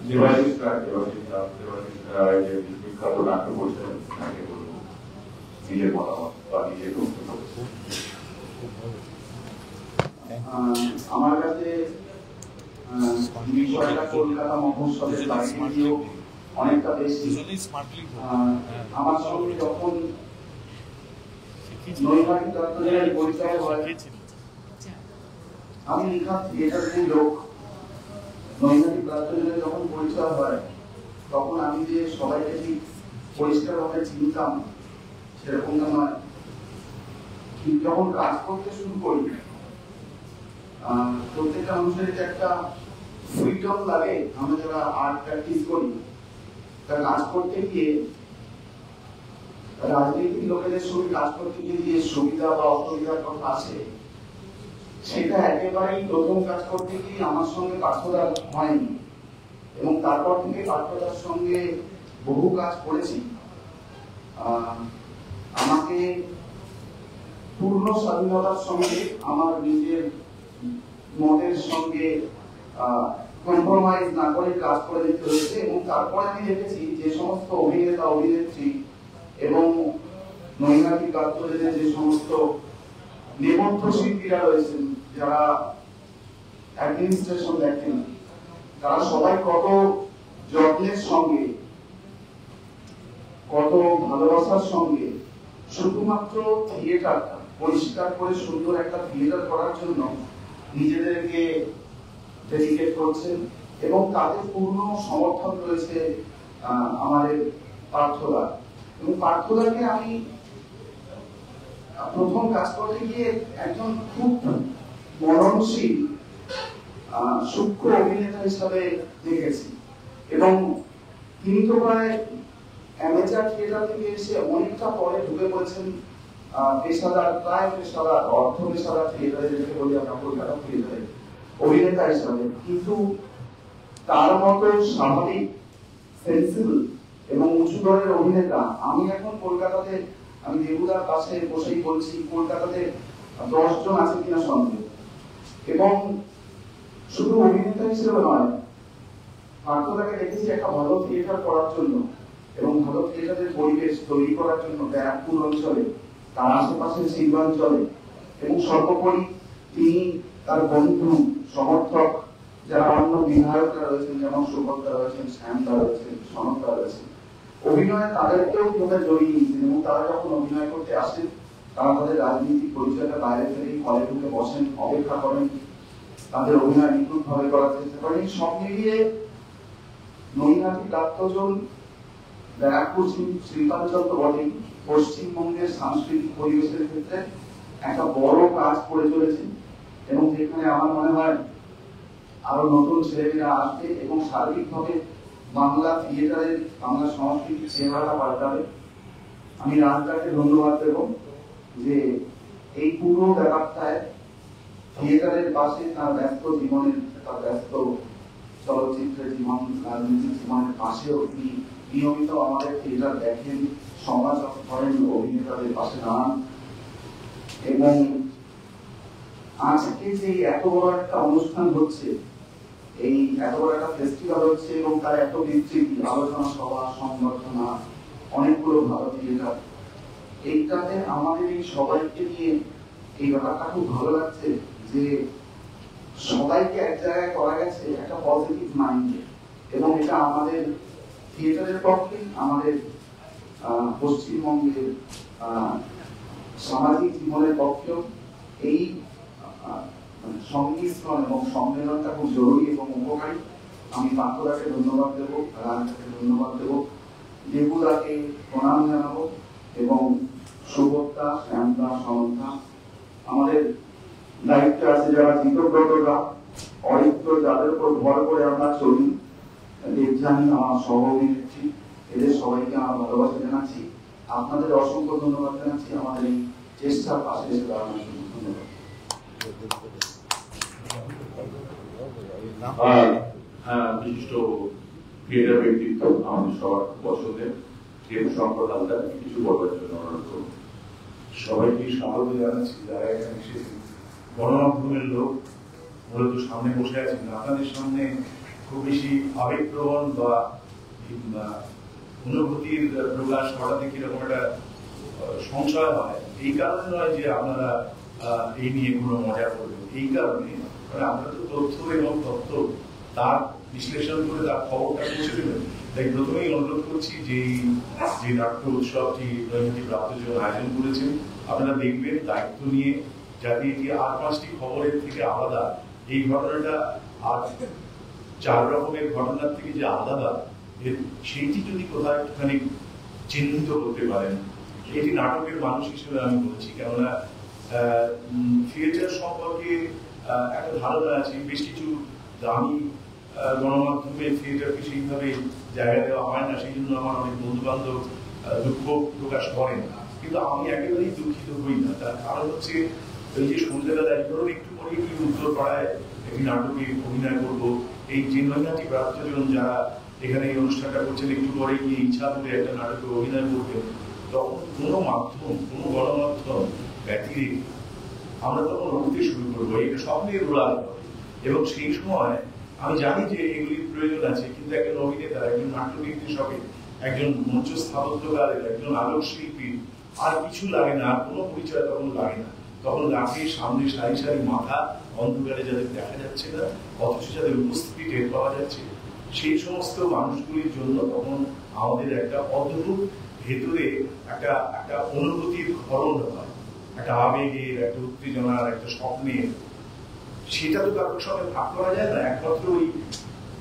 দেবাশিস রায় যে বিখ্যাত নাট্য করছেন, তাকে বলবো নিজের মতামত বা নিজের বক্তব্য। আমার কাছে বিষয়টা কলকাতা মহোৎসবের বাইরে গিয়েও অনেকটা বেশি। আমার সঙ্গে যখন নৈহাটি চট্টগ্রামের পরিচয় হয়, আমি নিখাত থিয়েটারের লোক, নৈহাটি চট্টগ্রামে যখন পরিচয় হয় তখন আমি যে সবাইকে ঠিক পরিষ্কারভাবে চিনতাম সেরকমটা নয়। যখন কাজ করতে শুরু করি, প্রত্যেকটা মানুষের যে একটা ফ্রিডম লাগে, আমরা যারা আর্ট প্র্যাকটিস করি, তা কাজ করতে গিয়ে রাজনৈতিক লোকেদের সঙ্গে কাজ করতে গিয়ে যে সুবিধা বা অসুবিধার কথা আছে, সেটা একেবারেই প্রথম কাজ করতে গিয়ে আমার সঙ্গে পার্থদার হয়নি, এবং তারপর থেকে পার্থদার সঙ্গে বহু কাজ করেছি। আমাকে পূর্ণ স্বাধীনতার সঙ্গে আমার নিজের মতের সঙ্গে কম্প্রোমাইজ না করে কাজ করে দিতে হয়েছে। এবং তারপরে আমি দেখেছি যে সমস্ত অভিনেতা, অভিনেত্রী এবং নৈহাটি চট্টগ্রামের যে সমস্ত নেপথ্য শিল্পীরা রয়েছেন, যারা অ্যাডমিনিস্ট্রেশন দেখেন, তারা সবাই কত যত্নের সঙ্গে, কত ভালোবাসার সঙ্গে শুধুমাত্র থিয়েটারটা পরিষ্কার করে সুন্দর একটা থিয়েটার করার জন্য নিজেদেরকে ডেডিকেট করছেন। এবং তাদের পূর্ণ সমর্থন রয়েছে আমাদের পার্থদা। এবং পার্থদাকে আমি প্রথম কাজ করতে গিয়ে একজন খুব মননশীল, সূক্ষ্ম অভিনেতা হিসাবে দেখেছি। এবং তিনি তো প্রায় অ্যামেচার থিয়েটার থেকে এসে অনেকটা পরে ঢুকে পড়েছেন পেশাদার, প্রায় পেশাদার, অর্ধ পেশাদার থিয়েটারে, যেটাকে বলি আমরা কলকাতা থিয়েটারে, অভিনেতা হিসাবে। কিন্তু তার মতো স্বাভাবিক, সেন্সিবল এবং উঁচু দরের অভিনেতা আমি এখন কলকাতাতে, আমি দেবুদার পাশে বসেই বলছি, কলকাতাতে 10 জন আছে কিনা সন্দেহ। এবং শুধু অভিনেতা হিসেবে নয়, পার্থদাকে দেখেছি একটা ভালো থিয়েটার করার জন্য এবং ভালো থিয়েটারের পরিবেশ তৈরি করার জন্য ব্যারাকপুর অঞ্চলে, তার আশেপাশের শিল্পাঞ্চলে, এবং সর্বোপরি তিনি তার বন্ধু, সমর্থক যারা অন্য বিধায়করা রয়েছেন, যেমন সুভদ্রা রয়েছেন, শ্যামদা রয়েছেন, সনদা রয়েছেন, অভিনয়ে তাদেরকেও প্রথমে জড়িয়ে নিয়েছেন এবং তারা যখন অভিনয় করতে আসেন তারা তাদের রাজনীতিক পরিচয়টা বাইরে ফেলেই হলে ঢুকে বসেন, অপেক্ষা করেন, তাদের অভিনয় নিখুঁত ভাবে করার চেষ্টা করেন। সব মিলিয়ে নৈহাটি প্রাপ্তজন ব্যারাকপুর শিল্পাঞ্চল তো বটেই, পশ্চিমবঙ্গের সাংস্কৃতিক পরিবেশের ক্ষেত্রে একটা বড় কাজ করে চলেছে এবং যেখানে আমার মনে হয় আরো নতুন ছেলেমেয়েরা আসবে এবং সার্বিকভাবে বাংলা থিয়েটারের, বাংলা সংস্কৃতির চেহারাটা পাল্টাবে। আমি রাজদাকে ধন্যবাদ দেব যে এই পুরো ব্যাপারটায় থিয়েটারের পাশে তার ব্যস্ত জীবনের, তার ব্যস্ত চলচ্চিত্রের জীবন, রাজনীতির জীবনের পাশেও তিনি নিয়মিত আমাদের থিয়েটার দেখেন, সমাজ করেন, অভিনেতাদের পাশে দাঁড়ান। এবং আজকে যে এত বড় একটা অনুষ্ঠান হচ্ছে, এই এত বড় একটা ফেস্টিভ্যাল হচ্ছে এবং তার এত বিস্তৃতি, আলোচনা সভা, সংগঠনা, অনেকগুলো ভালো থিয়েটার, এইটাতে আমাদের এই সবাইকে নিয়ে এই ব্যাপারটা খুব ভালো লাগছে যে সবাইকে এক জায়গায় করা গেছে একটা পজিটিভ মাইন্ডে, এবং এটা আমাদের থিয়েটারের পক্ষে, আমাদের পশ্চিমবঙ্গের সামাজিক জীবনের পক্ষেও এই সংমিশ্রণ এবং সম্মেলনটা খুব জরুরি এবং উপকারী। আমি বাঁকুড়াকে ধন্যবাদ দেবো, রাজকে ধন্যবাদ দেবো, দেবুদাকে প্রণাম জানাবো এবং সুভদ্রা, শ্যামদা, সনদা, আমাদের দায়িত্বে আছে যারা চিত্রগ্রহরা, অরিত্র, যাদের উপর ভর করে আমরা চলি, দেবযানী আমার সহ-অভিনেত্রী, এদের সবাইকে আমার ভালোবাসা জানাচ্ছি। আপনাদের অসংখ্য ধন্যবাদ জানাচ্ছি আমাদের এই চেষ্টার পাশে এসে দাঁড়ানোর জন্য। ধন্যবাদ। বিশিষ্ট থিয়েটার ব্যক্তিত্ব আমাদের সবার পছন্দের শঙ্কর হালদার কিছু বলার জন্য অনুরোধ করব। সবাইকে স্বাগত জানাচ্ছি যারা এখানে এসেছেন। গণমাধ্যমের লোক মূলত সামনে বসে আছেন, আপনাদের সামনে খুব বেশি আবেগপ্রবণ বা অনুভূতির প্রকাশ করাতে কিরকম একটা সংশয় হয়, এই কারণে নয় যে আপনারা এই নিয়ে কোনো মজা করবেন, এই কারণে আমরা তো তথ্য এবং তথ্য তার বিশ্লেষণ করে তার খবরটা পৌঁছে দেবেন। তাই প্রথমেই অনুরোধ করছি যে নাট্য উৎসবটি নৈহাটি প্রাপ্তজন আয়োজন করেছেন, আপনারা দেখবেন দায়িত্ব নিয়ে, যাতে এটি আর 5টি খবরের থেকে আলাদা, এই ঘটনাটা আর 4 রকমের ঘটনার থেকে যে আলাদা সেইটি যদি কোথাও একটুখানি চিহ্নিত করতে পারেন। এটি নাটকের মানুষ হিসেবে আমি বলছি, কেননা থিয়েটার সম্পর্কে একটা ধারণা আছে, বেশ কিছু দামি গণমাধ্যমে থিয়েটারকে সেইভাবে জায়গা দেওয়া হয় না, সেই জন্য আমার অনেক বন্ধু বান্ধব দুঃখ প্রকাশ করেন, কিন্তু আমি একেবারেই দুঃখিত হই না। তার কারণ হচ্ছে এই যে সন্ধ্যাবেলায় ধরুন একটু পরে কি উত্তরপাড়ায় একটি নাটকে অভিনয় করবো, এই যে নৈহাটি প্রাপ্তজন যারা এখানে এই অনুষ্ঠানটা করছেন, একটু পরে গিয়ে ইচ্ছা করে একটা নাটকে অভিনয় করবেন, তখন কোনো মাধ্যম, কোনো গণমাধ্যম ব্যতিরেক আমরা তখন উঠতে শুরু করবো, এটা স্বপ্নের উড়াল হবে। এবং সেই সময় আমি জানি যে এগুলির প্রয়োজন আছে, কিন্তু একজন অভিনেতা, একজন নাট্য নির্দেশকের, একজন মঞ্চ স্থাপত্যকারের, একজন আলোক শিল্পীর আর কিছু লাগে না, আর কোনো পরিচয় তখন লাগে না। তখন লাগে সামনে সারি সারি মাথা, অন্ধকারে যাদের দেখা যাচ্ছে না, অথচ যাদের উপস্থিতি টের পাওয়া যাচ্ছে, সেই সমস্ত মানুষগুলির জন্য তখন আমাদের একটা অদ্ভুত ভেতরে একটা অনুভূতির ধরন হয়, একটা আবেগের, একটা উত্তেজনার, একটা স্বপ্নের। সেটা তো কারোর সঙ্গে ভাগ করা যায় না, একমাত্র ওই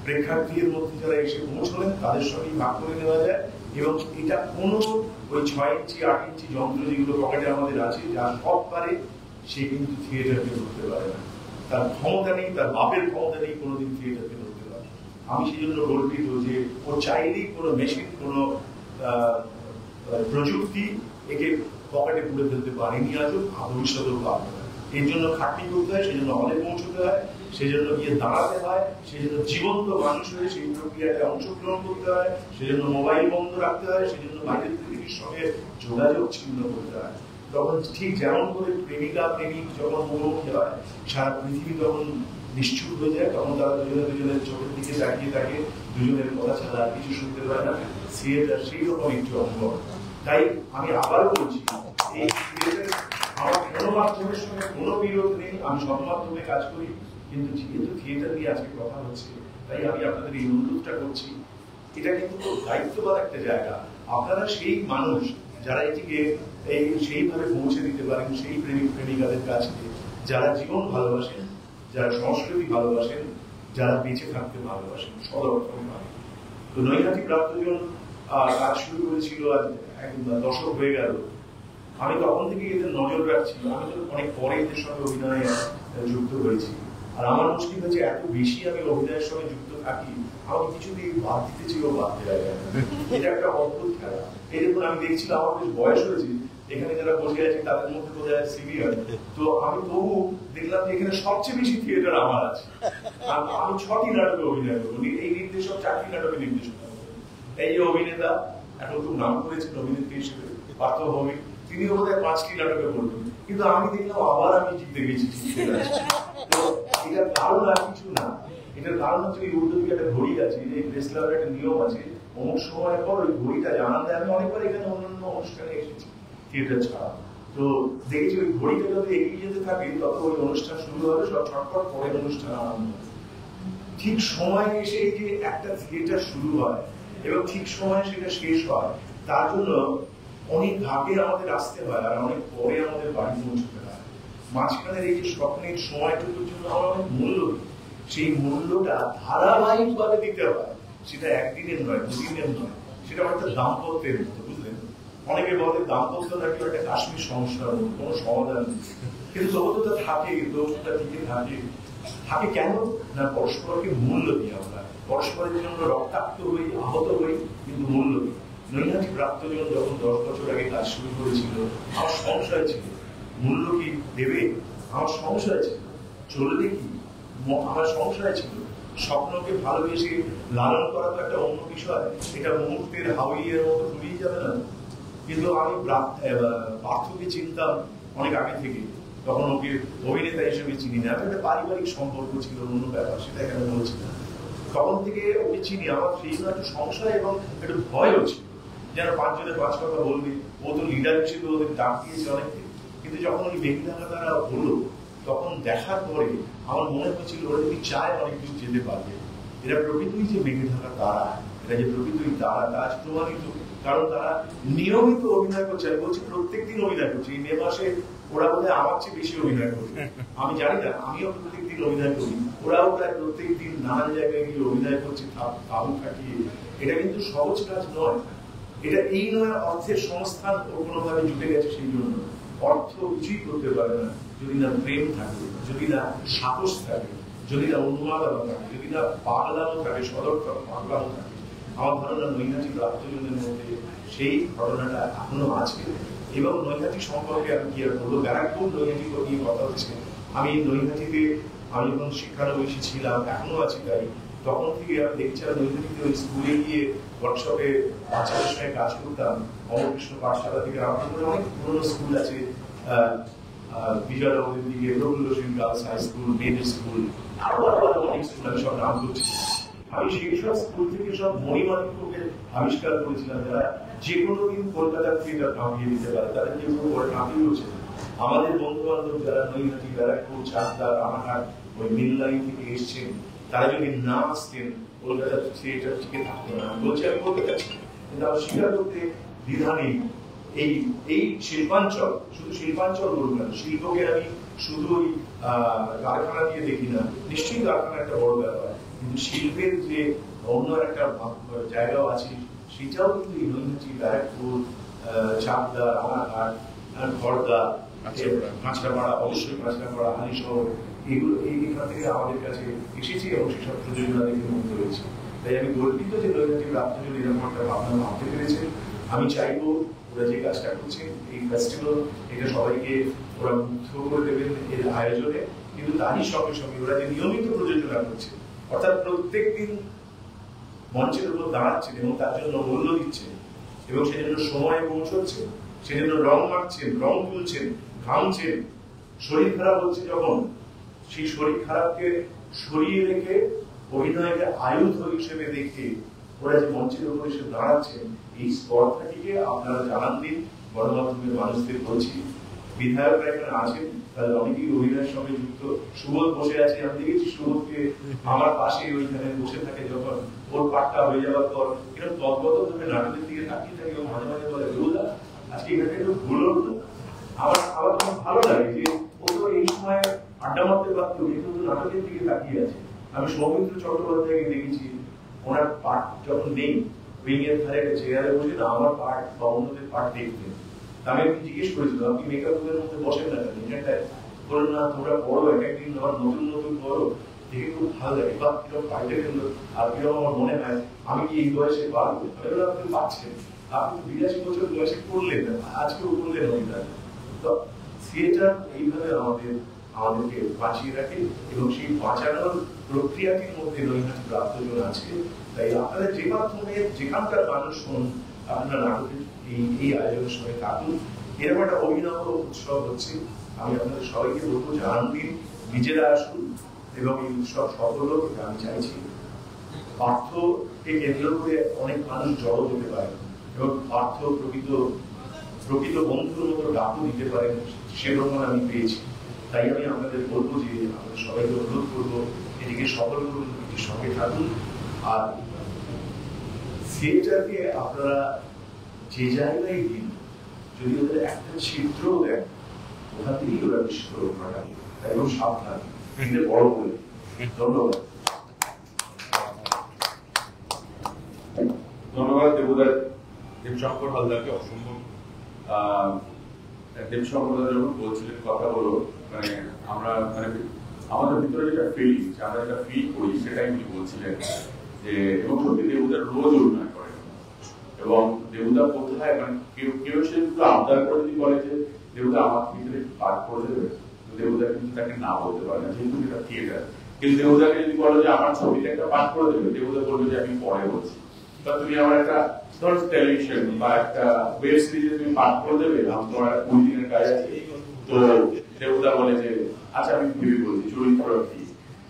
প্রেক্ষাগৃহের মধ্যে যারা এসে পৌঁছলেন তাদের সঙ্গেই ভাগ করে নেওয়া যায়। এবং এটা কোনো ওই 6 ইঞ্চি 8 ইঞ্চি যন্ত্র যেগুলো পকেটে আমাদের আছে, যা সব পারে, সে কিন্তু থিয়েটারকে ধরতে পারে না। তার ক্ষমতা নেই, তার বাপের ক্ষমতা নেই কোনোদিন থিয়েটারকে ধরতে পারে। আমি সেই জন্য গর্বিত যে ও চাইলেই কোনো মেশিন, কোনো প্রযুক্তি একে পকেটে পুড়ে ফেলতে পারেনি আজও, ভবিষ্যতেও পারবে না। এর জন্য খাটনি করতে হয়, সেই জন্য হলে পৌঁছতে হয়, সেই জন্য গিয়ে দাঁড়াতে হয়, সেই জন্য জীবন্ত মানুষ হয়ে সেই প্রক্রিয়ায় অংশগ্রহণ করতে হয়, সেই জন্য মোবাইল বন্ধ রাখতে হয়, সেই জন্য বাইরের পৃথিবীর সঙ্গে যোগাযোগ ছিন্ন করতে হয়। তখন ঠিক যেমন করে প্রেমিকা প্রেমিক যখন মুখোমুখি হয়, সারা পৃথিবী তখন নিশ্চুপ হয়ে যায়, তখন তারা দুজনের চোখের দিকে তাকিয়ে থাকে, দুজনের কথা ছাড়া আর কিছু শুনতে পায় না। থিয়েটার সেই রকম একটি অঙ্গ। তাই আমি আবারও বলছি, এই থিয়েটার আমার কোনো মাধ্যমের সঙ্গে কোনো বিরোধ নেই, আমি সব মাধ্যমে কাজ করি, কিন্তু যেহেতু থিয়েটার নিয়ে আজকে কথা হচ্ছে, তাই আমি আপনাদের এই অনুরোধটা করছি, এটা কিন্তু খুব দায়িত্ববান একটা জায়গা। আপনারা সেই মানুষ যারা এটিকে সেইভাবে পৌঁছে দিতে পারেন সেই প্রেমিক প্রেমিকাদের কাছে, যারা জীবন ভালোবাসেন, যারা সংস্কৃতি ভালোবাসেন, যারা বেঁচে থাকতে ভালোবাসেন সদর্থকভাবে। তো নৈহাটি প্রাপ্তজন কাজ শুরু করেছিল আজ এক দশক হয়ে গেল। আমি তখন থেকে এদের নজর রাখছি। আমি তো অনেক পরে এদের সঙ্গে অভিনয়ে যুক্ত হয়েছি। আর আমার মুশকিল হচ্ছে এত বেশি আমি অভিনয়ের সঙ্গে যুক্ত থাকি, আমাকে কিছুতেই বাদ দিতে চেয়েও বাদ দেওয়া যায় না। এটা একটা অদ্ভুত খেলা। এই দেখুন, আমি দেখছিলাম আমার বেশ বয়স হয়েছে, এখানে যারা বসে আছে তাদের মধ্যে বোঝা যায় সিনিয়র। তো আমি তবু দেখলাম যে এখানে সবচেয়ে বেশি থিয়েটার আমার আছে। আমি 6টি নাটকে অভিনয় করবো, এই নির্দেশক 4টি নাটকে নির্দেশক। এই যে অভিনেতা এখন খুব নাম করেছেন অভিনেত্রী হিসেবে পার্থ ভৌমিক, তিনি বোধহয় 5টি নাটকে করবেন, কিন্তু আমি দেখলাম আবার আমি জিতে গেছি। তো এটার কারণ আর কিছু না, এটার কারণ হচ্ছে এই উল্টো দিকে একটা ঘড়ি আছে, যে প্রেস ক্লাবের একটা নিয়ম আছে, অমুক সময় পর ওই ঘড়িটা জানান দেয়। আমি অনেকবার এখানে অন্যান্য অনুষ্ঠানে এসেছি থিয়েটার ছাড়া, তো দেখেছি ওই ঘড়িটা যদি এগিয়ে যেতে থাকে তত ওই অনুষ্ঠান শুরু হবে, সব ছটফট পরের অনুষ্ঠান আরম্ভ হবে। ঠিক সময় এসে যে একটা থিয়েটার শুরু হয় এবং ঠিক সময় সেটা শেষ হয়, তার জন্য অনেক আগে আমাদের আসতে হয় আর অনেক পরে আমাদের বাড়ি পৌঁছতে হয়। মাঝখানের এই যে স্বপ্নের সময়টুকুর জন্য আমার অনেক মূল্য, সেই মূল্যটা ধারাবাহিক ভাবে দিতে হয়। সেটা একদিনের নয়, দুদিনের নয়, সেটা একটা দাম্পত্যের মতো, বুঝলেন? অনেকে বলে দাম্পত্য নাকি একটা কাশ্মীর সমস্যার মতো, কোনো সমাধান নেই, কিন্তু তবু তো তা থাকে, তবুটা টিকে থাকে। থাকে কেন না, পরস্পরকে মূল্য দিই আমরা, পরস্পরের জন্য রক্তাক্ত হই, আহত হই, কিন্তু মূল্য দিই। নৈহাটি প্রাপ্তজন যখন 10 বছর আগে কাজ শুরু করেছিল, আমার সংশয় ছিল মূল্য কি দেবে, আমার সংশয় ছিল চলবে কি, আমার সংশয় ছিল। স্বপ্নকে ভালোবেসে লালন করা তো একটা অন্য বিষয়, এটা মুহূর্তের হাওয়াইয়ের মতো ঘুরিয়ে যাবে না। কিন্তু আমি পার্থকে চিনতাম অনেক আগে থেকে, তখন ওকে অভিনেতা হিসেবে চিনি না, একটা পারিবারিক সম্পর্ক ছিল, অন্য ব্যাপার, সেটা এখানে বলছি না। তখন থেকে ওকে চিনি, আমার সেই জন্য একটু সংশয় এবং একটু ভয়ও ছিল, যেন 5 জনের 5 কথা বলবে। ও তো লিডার হিসেবে ওদের ডাক দিয়েছে অনেককে, কিন্তু যখন ওই মেঘনাটা তারা হলো, তখন দেখার পরে আমার মনে হয়েছিল ওরা যদি চায় অনেক দূর যেতে পারবে। এরা প্রকৃতই যে মেঘে থাকা তারা, এটা যে প্রকৃতই তারা, তা আজ প্রমাণিত। কারণ তারা নিয়মিত অভিনয় করছে, আমি বলছি প্রত্যেকদিন অভিনয় করছে। এই মে মাসে ওরা বোধহয় আমার চেয়ে বেশি অভিনয় করছে, আমি জানি না, আমিও প্রত্যেকদিন অভিনয় করি, ওরাও প্রায় প্রত্যেকদিন নানান জায়গায় গিয়ে অভিনয় করছে তাবু খাটিয়ে। এটা কিন্তু সহজ কাজ নয়, এটা এই নয় অর্থের সংস্থান কোনোভাবে জুটে গেছে সেই জন্য। অর্থ কিছুই করতে পারে না যদি না প্রেম থাকে, যদি না সাহস থাকে, যদি না উন্মাদনা থাকে, যদি না পাগলানো থাকে, সদর্থক পাগলানো থাকে। আমার ধারণা নৈহাটি প্রাপ্তজনের মধ্যে সেই ঘটনাটা এখনো আছে। এবং নৈহাটি সম্পর্কে আমি কি আর বলবো, ব্যারাকপুর নৈহাটি নিয়ে কথা হচ্ছে। আমি নৈহাটিতে আমি যখন শিক্ষানবিশী ছিলাম, এখনো আছি, তাই তখন থেকে আমি দেখছিলাম নৈহাটিতে ওই স্কুলে গিয়ে ওয়ার্কশপে বাচ্চাদের সঙ্গে কাজ করতাম। অমরকৃষ্ণ পাঠশালা থেকে আমাদের অনেক পুরোনো স্কুল আছে, বিজয়নগরের দিকে Rabindra Singh girls high school, মেয়েদের স্কুল, আরো অনেক স্কুল, আমি সব নাম করছি। আমি সেই সব স্কুল থেকে সব মণিমাণিক্যকে আবিষ্কার করেছিলাম, যারা যে কোনো দিন কলকাতার থিয়েটার কাঁপিয়ে দিতে পারে, তাদের কেউ কেউ করে কাঁপিয়েছে। আমাদের বন্ধু বান্ধব যারা নৈহাটি, ব্যারাকপুর, চাকদা, রানাঘাট, ওই মিল লাইন থেকে এসছেন, তারা যদি না আসতেন কলকাতার থিয়েটার টিকে থাকতো না। বলছি আমি কলকাতা ছিলাম, কিন্তু আমার স্বীকার করতে দ্বিধা নেই। এই শিল্পাঞ্চল, শুধু শিল্পাঞ্চল বলবো না, শিল্পকে আমি শুধু ওই কারখানা দিয়ে দেখি না, নিশ্চয়ই কারখানা একটা বড় ব্যাপার, কিন্তু শিল্পের যে অন্য একটা জায়গাও আছে, সেটাও কিন্তু এই নৈহাটি, ব্যারাকপুর, চাকদা, রানাঘাট, খড়দা, কাঁচরাপাড়া, অবশ্যই কাঁচরাপাড়া, হালিশহর, এগুলো এইখান থেকে আমাদের কাছে এসেছে এবং সেসব প্রযোজনা দেখে মুগ্ধ হয়েছে। তাই আমি গর্বিত যে নৈহাটি প্রাপ্তজন এরকম একটা ভাবনা ভাবতে পেরেছেন। আমি চাইবো ওরা যে কাজটা করছেন, এই ফেস্টিভ্যাল, এটা সবাইকে ওরা মুগ্ধ করে দেবেন এর আয়োজনে, কিন্তু তারই সঙ্গে সঙ্গে ওরা যে নিয়মিত প্রযোজনা করছে, অর্থাৎ প্রত্যেক দিন মঞ্চের উপর দাঁড়াচ্ছেন এবং তার জন্য মূল্য দিচ্ছেন এবং সেজন্য সময়ে পৌঁছচ্ছেন, সেজন্য রং মাখছেন, রং তুলছেন, ঘামছেন, শরীর খারাপ হচ্ছে যখন, সেই শরীর খারাপকে সরিয়ে রেখে অভিনয়কে আয়ুধ হিসেবে দেখে ওরা যে মঞ্চের উপর এসে দাঁড়াচ্ছেন, এই স্পর্ধাটিকে আপনারা জানান দিন। গণমাধ্যমের মানুষদের বলছি, বিধায়করা এখানে আছেন, তাদের অনেকেই অভিনয়ের সঙ্গে যুক্ত। সুবোধ বসে আছে, আমি দেখেছি সুবোধকে আমার পাশে ওইখানে বসে থাকে, যখন ওর পাঠটা হয়ে যাওয়ার পর এরকম তদ্গত ভাবে নাটকের দিকে তাকিয়ে থাকে, ও মাঝে মাঝে বলে বেহুলা আজকে এখানে একটু ভুল হলো। আবার তখন ভালো লাগে যে ও তো এই সময় আড্ডা মারতে পারতো, কিন্তু নাটকের দিকে তাকিয়ে আছে। আমি সৌমিত্র চট্টোপাধ্যায়কে দেখেছি, ওনার পাঠ যখন নেই উইং এর ধারে একটা চেয়ারে বসে না আমার পাঠ বা অন্যদের পাঠ দেখতেন। আমি একদিন জিজ্ঞেস করেছিলাম আপনি মেকআপ রুমের মধ্যে বসেন না কেন এখানটায়? বললেন না তোমরা পড়ো, এক একদিন আমার নতুন নতুন পড়ো, দেখে খুব ভালো লাগে বা কিরকম পাইতে গেল। আর কিরকম আমার মনে হয় আমি কি এই বয়সে পারবো? আপনি পাচ্ছেন, আপনি 82 বছর বয়সে করলেন, আজকেও করলেন ওইটা। তো থিয়েটার এইভাবে আমাদেরকে বাঁচিয়ে রাখে এবং সেই বাঁচানোর প্রক্রিয়াটির মধ্যে নৈহাটি প্রাপ্তজন আছে। তাই আপনাদের যে মাধ্যমে যেখানকার মানুষ শুনুন, আপনারা নাটকের এই আয়োজনের সঙ্গে থাকুন। এরকম একটা অভিনব উৎসব হচ্ছে, আমি আপনাদের সবাইকে বলবো যে আনন্দিন, নিজেরা আসুন এবং এই উৎসব সফল হোক। আমি চাইছি পার্থকে কেন্দ্র করে অনেক মানুষ জড়ো হতে পারে এবং পার্থ প্রকৃত বন্ধুর মতো ডাকও দিতে পারেন, সেরকম আমি পেয়েছি। তাই আমি আপনাদের বলবো যে আমাদের সবাইকে অনুরোধ করবো এটিকে সফল করুন, এটির সঙ্গে থাকুন। আর থিয়েটারকে আপনারা যে জায়গায় দিন, যদি ওদের একটা ছিদ্রও দেন ওখান থেকেই ওরা বিস্ফোরণ ঘটাবে। তাই এবং সাবধান, এখানে বড় বলে। ধন্যবাদ। ধন্যবাদ দেবশঙ্কর হালদারকে। অসম্ভব দেবশঙ্কর হালদার যখন বলছিলেন কথাগুলো, মানে আমরা মানে আমাদের ভিতরে যেটা ফিলিং, আমরা যেটা ফিল করি সেটাই উনি বলছিলেন যে, এবং সত্যি দেবুদা রোজ অভিনয় করে এবং দেবুদা কোথায় মানে কেউ সে আবদার করে যদি বলে যে দেবুদা আমার ভিতরে পাঠ করে দেবে, দেবুদা কিন্তু তাকে না বলতে পারে না, যেহেতু এটা থিয়েটার। কিন্তু দেবুদাকে যদি বলো যে আমার ছবিতে একটা পাঠ করে দেবে, দেবুদা বলবে যে আমি পরে বলছি। বা তুমি আমার একটা ধর টেলিভিশন বা একটা ওয়েব সিরিজে তুমি পাঠ করে দেবে, আমি তোমার 2 দিনের কাজ আছে, তো দেবুদা বলে যে আচ্ছা আমি ভেবে বলছি চরিত্র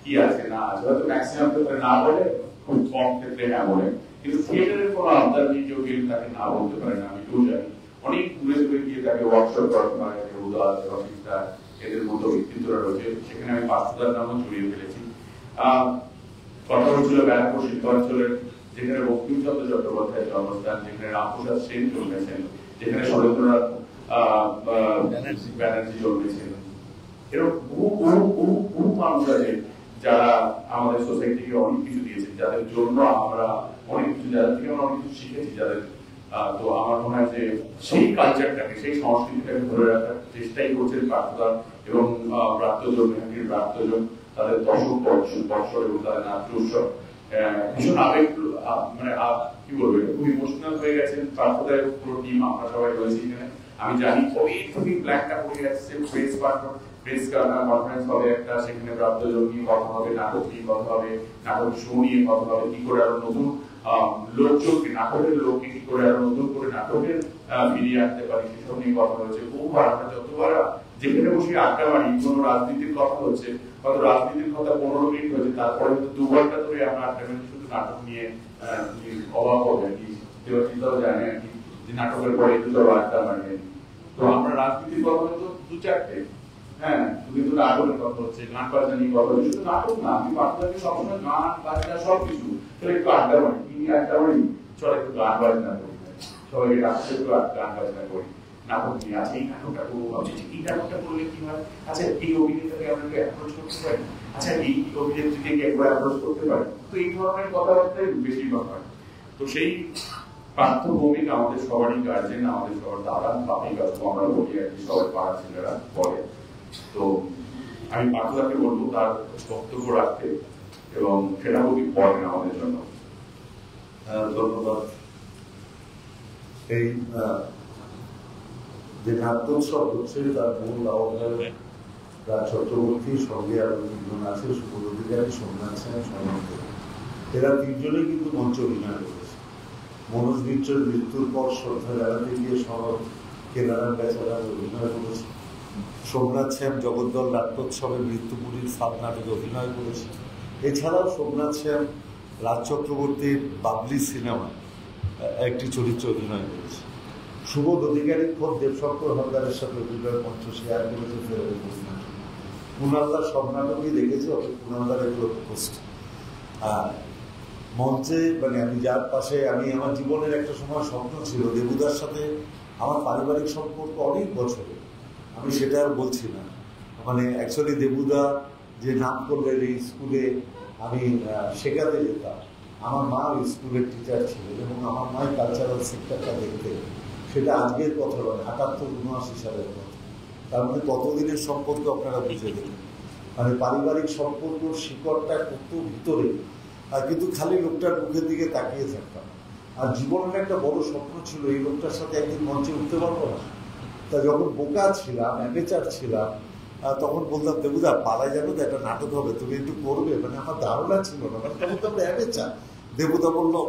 কি আছে না আছে, হয়তো ম্যাক্সিমাম ক্ষেত্রে না বলে, খুব কম ক্ষেত্রে হ্যাঁ বলে। কিন্তু থিয়েটারের কোনো আবদার নেই, কেউ তাকে না বলতে পারে না। আমি কেউ জানি অনেক দূরে দূরে গিয়ে তাকে ওয়ার্কশপ করাতে পারে, দেবুদা রফিকদা এদের মতো ব্যক্তিত্বরা রয়েছে। সেখানে আমি পার্থদার নামও জড়িয়ে ফেলেছি। কথা হচ্ছিল ব্যারাকপুর শিল্পাঞ্চলের, যেখানে বঙ্কিমচন্দ্র চট্টোপাধ্যায়ের জন্মস্থান, যেখানে রামপ্রসাদ সেন জন্মেছেন, যেখানে শরৎচন্দ্রনাথ ব্যানার্জি জন্মেছেন। এরকম বহু মানুষ আছে যারা আমাদের সোসাইটিকে অনেক কিছু দিয়েছেন, যাদের জন্য আমরা অনেক কিছু, যাদের থেকে আমরা অনেক কিছু শিখেছি, যাদের তো আমার মনে হয় যে সেই কালচারটাকে, সেই সংস্কৃতিটাকে ধরে রাখার চেষ্টাই করছেন পার্থদা এবং প্রাপ্তজন, প্রাপ্তজন তাদের দশক বৎসর এবং তাদের নাট্য উৎসব ভীষণ আবেগ, মানে কি বলবো, খুব ইমোশনাল হয়ে গেছেন। পার্থদার পুরো টিম, আমরা সবাই রয়েছি এখানে। আমি জানি কবে থেকে ব্ল্যাকটা পড়ে যাচ্ছে, প্রেস কনফারেন্স হবে একটা, সেখানে প্রাপ্তজন নিয়ে কথা হবে, নাটক নিয়ে কথা হবে, নাটক শো নিয়ে কথা হবে, কি করে আরো নতুন লোকজনকে, নাটকের লোককে কি করে আরো নতুন করে নাটকের ফিরিয়ে আনতে পারি সেসব নিয়ে কথা হয়েছে বহুবার। আমরা যতবার যেখানে বসে আড্ডা মারি, কোনো রাজনীতির কথা হচ্ছে, হয়তো রাজনীতির কথা 15 মিনিট হয়েছে, তারপরে 2 ঘন্টা ধরে আমরা আড্ডা মারি শুধু নাটক নিয়ে। অবাক হবে আর কি, চিন্তাও জানে আর কি যে নাটকের পরে একটু আড্ডা মারি। তো আমরা রাজনীতির কথা হয়তো 2-4টে, হ্যাঁ, কিন্তু নাটকের কথা হচ্ছে, গান বাজনা নিয়ে কথা হচ্ছে। শুধু নাটক না, আমি বাচ্চাকে সবসময় গান বাজনা সবকিছু, চলে একটু আড্ডা মারি, কি নিয়ে আড্ডা মারি, চলে একটু গান বাজনা করি, সবাইকে রাখতে একটু গান বাজনা করি, নাটক নিয়ে আছে, এই নাটকটা করবো, ভাবছি এই নাটকটা করলে কি হয়, আচ্ছা এই অভিনেতাকে আপনাকে অ্যাপ্রোচ করতে পারি, আচ্ছা এই অভিনেত্রীকে কি একবার অ্যাপ্রোচ করতে পারি। তো এই ধরনের কথাবার্তাই বেশিরভাগ হয়। তো সেই পার্থ ভৌমিক আমাদের সবারই গার্জেন, আমাদের সবার দাদা বাপি কাকু আমরা বলি আর কি, সবাই পাড়া ছেলেরা বলে। তো আমি পার্থদাকে বলবো তার বক্তব্য রাখতে এবং সেটা খুবই পড়েন আমাদের জন্য। ধন্যবাদ। এই যে নাট্যোৎসব হচ্ছে তার মূল আহ্বায়ক রাজ চক্রবর্তী, সঙ্গে আরো 2জন আছে, সুবোধ অধিকারী, সোমনাথ সেন, সনন্ত। এরা 3জনেই কিন্তু মঞ্চ অভিনয় করেছে। মনোজ মিত্রের মৃত্যুর পর শ্রদ্ধা জানাতে গিয়ে শরৎ কেনারার বেচারা অভিনয় করেছে। সোমনাথ শ্যাম জগদ্দল নাট্যোৎসবে মৃত্যুপুরীর ফাঁদ নাটকে অভিনয় করেছে। এছাড়াও সোমনাথ শ্যাম রাজ চক্রবর্তীর বাবলি সিনেমায় একটি চরিত্রে অভিনয় করেছে। সুবোধ অধিকারী খোদ দেবশঙ্কর হালদারের সাথে অভিনয় মঞ্চ শেয়ার করেছে ফেরত কুণালদার সব নাটকই দেখেছি, কুণালদার এগুলো পোস্ট মঞ্চে মানে আমি যার পাশে আমি আমার জীবনের একটা সময় স্বপ্ন ছিল দেবুদার সাথে আমার পারিবারিক সম্পর্ক অনেক বছরের, আমি সেটা আর বলছি না। মানে অ্যাকচুয়ালি দেবুদা যে নাম করলেন এই স্কুলে আমি শেখাতে যেতাম, আমার মা ওই স্কুলের টিচার ছিলেন এবং আমার মাই কালচারাল সেক্টরটা দেখতে, সেটা আজকের কথা নয়, 78-79 সালের কথা। তার মানে কতদিনের সম্পর্ক আপনারা বুঝে দেবেন। মানে পারিবারিক সম্পর্ক শিকড়টা কত ভিতরে, কিন্তু খালি লোকটার মুখের দিকে তাকিয়ে থাকতাম। আর জীবনের একটা বড় স্বপ্ন ছিল এই লোকটার সাথে একদিন মঞ্চে উঠতে পারবো না। তা যখন বোকা ছিলাম, অ্যামেচার ছিলাম, তখন বলতাম দেবুদা পাড়ায় যাবো তো একটা নাটক হবে, তুমি একটু করবে। মানে আমার ধারণা ছিল না, মানে তখন তো আমরা অ্যামেচার। দেবুদা বললো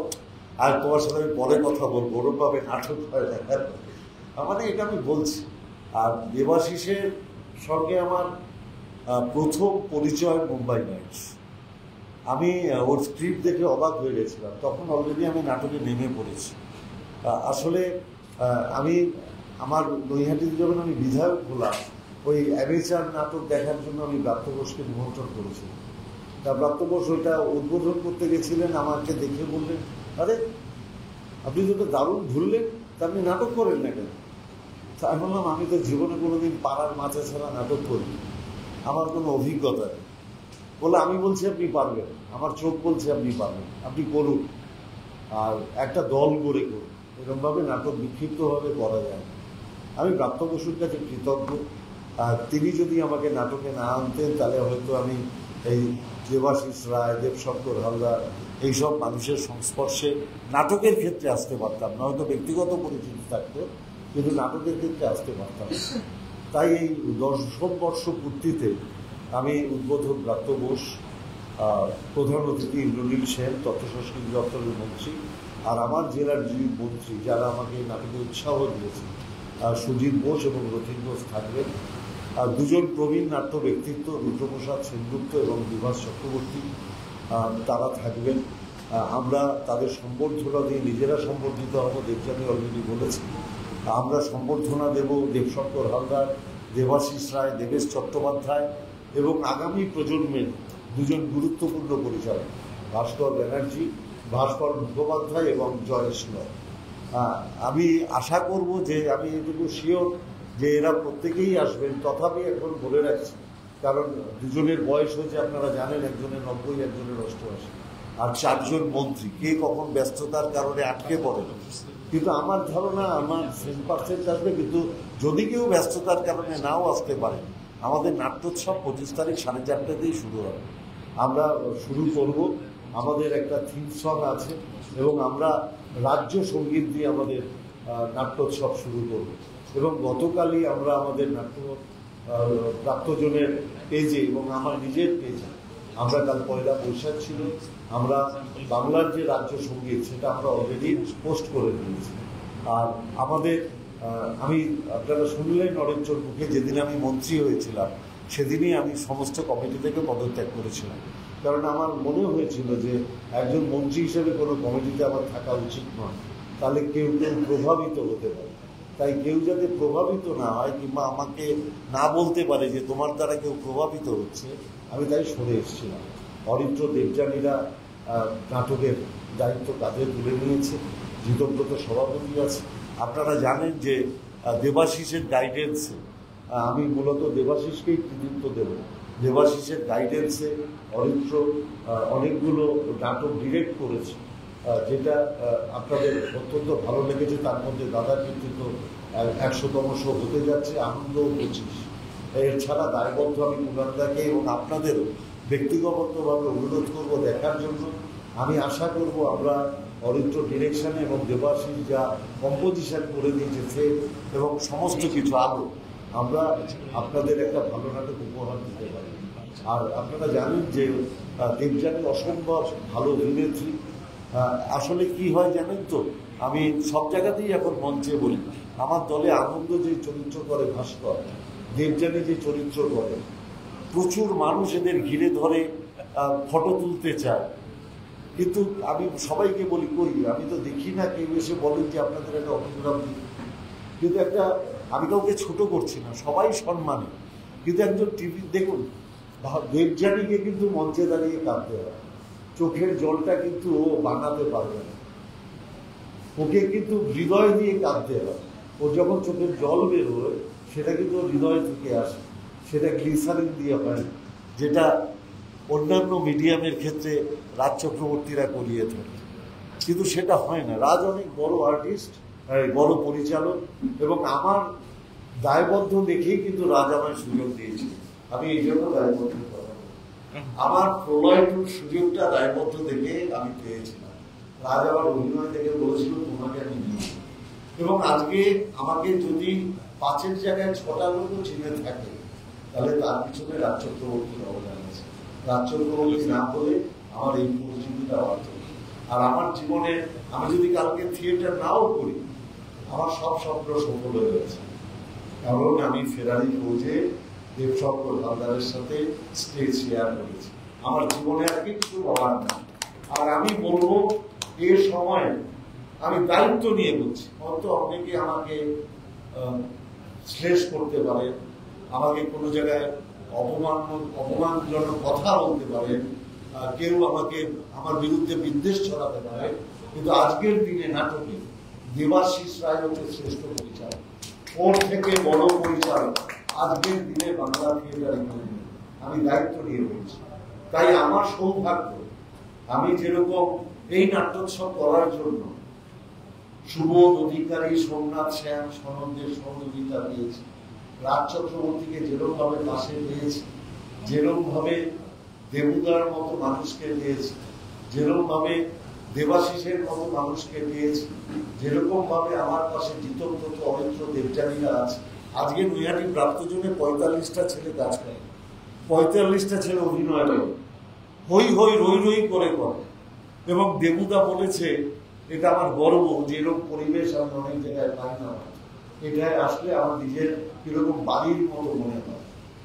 আর তোমার সাথে আমি পরে কথা বলবো, ওরমভাবে নাটক হয় না। মানে এটা আমি বলছি। আর দেবাশিসের সঙ্গে আমার প্রথম পরিচয় মুম্বাই নাইটস। আমি ওর স্ক্রিপ্ট দেখে অবাক হয়ে গেছিলাম, তখন অলরেডি আমি নাটকে নেমে পড়েছি। আসলে আমি আমার নৈহাটিতে যখন আমি বিধায়ক হলাম, ওই অ্যামেচার নাটক দেখার জন্য আমি ব্রাত্য ঘোষকে নিমন্ত্রণ করেছিলাম। তা ব্রাত্য ঘোষ ওইটা উদ্বোধন করতে গেছিলেন, আমাকে দেখে বললেন আরে আপনি তো দারুণ ভুললেন, তা আপনি নাটক করেন না কেন? তা আমি বললাম আমি তো জীবনে কোনোদিন পাড়ার মাঝে ছাড়া নাটক করি, আমার কোনো অভিজ্ঞতা নেই। বলে আমি বলছি আপনি পারবেন, আমার চোখ বলছে আপনি পারবেন, আপনি করুন, আর একটা দল গড়ে করুন, এরকমভাবে নাটক বিক্ষিপ্তভাবে করা যায়। আমি ব্রাত্য বসুর কাছে কৃতজ্ঞ। আর তিনি যদি আমাকে নাটকে না আনতেন তাহলে হয়তো আমি এই দেবাশিস রায়, দেবশঙ্কর হালদার এইসব মানুষের সংস্পর্শে নাটকের ক্ষেত্রে আসতে পারতাম না। হয়তো ব্যক্তিগত পরিচিতি থাকতো, কিন্তু নাটকের ক্ষেত্রে আসতে পারতাম না। তাই এই 10 বর্ষ পূর্তিতে আমি উদ্বোধক ব্রাত্য ঘোষ, প্রধান অতিথি ইন্দ্রনীল সেন, তথ্য সংস্কৃতি দপ্তরের মন্ত্রী, আর আমার জেলার যিনি মন্ত্রী যারা আমাকে নাটকে উৎসাহ দিয়েছে, সুজিত বোস এবং রথিন ঘোষ থাকবেন। আর দুজন প্রবীণ নাট্য ব্যক্তিত্ব রুদ্রপ্রসাদ সেনগুপ্ত এবং বিভাস চক্রবর্তী তারা থাকবেন। আমরা তাদের সম্বর্ধনা দিয়ে নিজেরা সম্বর্ধিত হব, দেবযানী অলরেডি বলেছি। আমরা সম্বর্ধনা দেব দেবশঙ্কর হালদার, দেবাশিস রায়, দেবেশ চট্টোপাধ্যায় এবং আগামী প্রজন্মের দুজন গুরুত্বপূর্ণ পরিচালক, ভাস্কর ব্যানার্জি, ভাস্কর মুখোপাধ্যায় এবং জয়েশ লয়। আমি আশা করব যে আমি এটুকু শিওর যে এরা প্রত্যেকেই আসবেন, তথাপি এখন বলে রাখছি, কারণ দুজনের বয়স হয়েছে আপনারা জানেন, একজনের 90, একজনের 88, আর 4 জন মন্ত্রী, কে কখন ব্যস্ততার কারণে আটকে পড়ে। কিন্তু আমার ধারণা আমার 10% আসবে, কিন্তু যদি কেউ ব্যস্ততার কারণে নাও আসতে পারে, আমাদের নাট্যোৎসব 25 তারিখ 4:30 শুরু হবে। আমরা শুরু করব, আমাদের একটা থিম সং আছে এবং আমরা রাজ্য সঙ্গীত দিয়ে আমাদের নাট্যোৎসব শুরু করব। এবং গতকালই আমরা আমাদের নাট্য প্রাপ্তজনের পেজে এবং আমার নিজের পেজে আমরা কাল 1 বৈশাখ ছিল, আমরা বাংলার যে রাজ্য সঙ্গীত সেটা আমরা অলরেডি পোস্ট করে দিয়েছি। আর আমাদের আমি আপনারা শুনলেন নরেন্দ্র মুখে, যেদিন আমি মন্ত্রী হয়েছিলাম সেদিনই আমি সমস্ত কমিটি থেকে পদত্যাগ করেছিলাম, কারণ আমার মনে হয়েছিল যে একজন মন্ত্রী হিসেবে কোনো কমিটিতে আমার থাকা উচিত নয়, তাহলে কেউ প্রভাবিত হতে পারে। তাই কেউ যাতে প্রভাবিত না হয় কিংবা আমাকে না বলতে পারে যে তোমার দ্বারা কেউ প্রভাবিত হচ্ছে, আমি তাই সরে এসেছিলাম। অরিত্র দেবযানীরা নাটকের দায়িত্ব কাঁধে তুলে নিয়েছে, জিতব্রত সভাপতি আছে। আপনারা জানেন যে দেবাশিসের গাইডেন্সে আমি মূলত দেবাশিসকেই কৃতিত্ব দেব। দেবাশিসের গাইডেন্সে অরিত্র অনেকগুলো নাটক ডিরেক্ট করেছে, যেটা আপনাদের অত্যন্ত ভালো লেগেছে। তার মধ্যে দাদার কৃতিত্ব 100তম শো হতে যাচ্ছে, আনন্দ 25। এছাড়া দায়বদ্ধ আমি কুণালদাকে এবং আপনাদেরও ব্যক্তিগতভাবে অনুরোধ করব দেখার জন্য। আমি আশা করব আমরা অরিত্র ডিরেকশনে এবং দেবাশিস যা কম্পোজিশন করে দিয়েছে সে এবং সমস্ত কিছু আরও আমরা আপনাদের একটা ভালো নাটক উপহার দিতে পারি। আর আপনারা জানেন যে দেবযানী অসম্ভব ভালো অভিনেত্রী। আসলে কি হয় জানেন তো, আমি সব জায়গাতেই এখন মঞ্চে বলি, আমার দলে আনন্দ যে চরিত্র করে ভাস্কর, দেবযানী যে চরিত্র করে, প্রচুর মানুষ এদের ঘিরে ধরে ফটো তুলতে চায়, কিন্তু আমি সবাইকে বলি কই আমি তো দেখি না কেউ এসে বলেন যে আপনাদের একটা অটোগ্রাফ দিই। কিন্তু একটা, আমি কাউকে ছোট করছি না, সবাই সম্মানী, কিন্তু একজন টিভি দেখুন, দেবযানীকে কিন্তু মঞ্চে দাঁড়িয়ে কাঁদতে হয়, চোখের জলটা কিন্তু ও বানাতে পারবে না, ওকে কিন্তু হৃদয় দিয়ে কাঁদতে হয়। ওর যখন চোখের জল বেরোয় সেটা কিন্তু হৃদয় থেকে আসে, সেটা গ্লিসারিন দিয়ে হয়, যেটা অন্যান্য মিডিয়ামের ক্ষেত্রে রাজ চক্রবর্তীরা করিয়ে থাকে, কিন্তু সেটা হয় না। রাজ অনেক বড় আর্টিস্ট, বড় পরিচালক, এবং আমার দায়বদ্ধ দেখেই কিন্তু রাজ আমায় সুযোগ দিয়েছে। আমি এই জন্য দায়বদ্ধ করা, আমার প্রলয়টুর সুযোগটা দায়বদ্ধ দেখে আমি পেয়েছিলাম। রাজ আমার অভিনয় দেখে বলেছিল তোমাকে আমি নিই, এবং আজকে আমাকে যদি 5-এর জায়গায় 6টা লোকও চিনে থাকে, তাহলে তার পিছনে রাজ চক্রবর্তীর অবদান আছে। রাজ চক্রবর্তী না হলে আমার এই পরিচিতিটা অর্থ। আর আমার জীবনে আমি যদি কালকে থিয়েটার নাও করি, আমার সব স্বপ্ন সফল হয়ে গেছে, কারণ আমি ফেরারি ফৌজে দেবশঙ্কর হালদারের সাথে স্টেজ শেয়ার করেছি। আমার জীবনে আর কিছু হওয়ার না। আর আমি বলবো, এর সময় আমি দায়িত্ব নিয়ে বলছি, হয়তো অনেকে আমাকে শ্লেষ করতে পারে, আমাকে কোনো জায়গায় অপমানজনক কথা বলতে পারেন, কেউ আমাকে আমার বিরুদ্ধে বিদ্বেষ ছড়াতে পারে, কিন্তু আজকের দিনে নাটকে দেবাশিস রায় হচ্ছে শ্রেষ্ঠ পরিচালক, ওর থেকে বড় পরিচালক আজকের দিনে বাংলা থিয়েটারে নেই। আমি দায়িত্ব নিয়ে বলছি, তাই আমার সৌভাগ্য, আমি যেরকম এই নাট্যোৎসব করার জন্য সুবোধ অধিকারী, সোমনাথ শ্যাম, সনন্দের সহযোগিতা পেয়েছি, রাজ চক্রবর্তীকে যেরকম ভাবে পাশে পেয়েছি, যেরকম ভাবে দেবুদার মতো মানুষকে পেয়েছি, যেরকম ভাবে দেবাশিসের মতো মানুষকে পেয়েছি, যেরকম ভাবে আমার পাশে জিতব্রত, অরিত্র, দেবযানীরা আছে। আজকে নৈহাটি প্রাপ্তজনে 45টা ছেলে কাজ করে, 45টা ছেলে অভিনয় করে, হই হই রই রই করে করে। এবং দেবুদা বলেছে, এটা আমার গর্ব যে এরকম পরিবেশ আমি অনেক জায়গায় পাই না, এটায় আসলে আমার নিজের কিরকম বাড়ির মতো মনে হয়।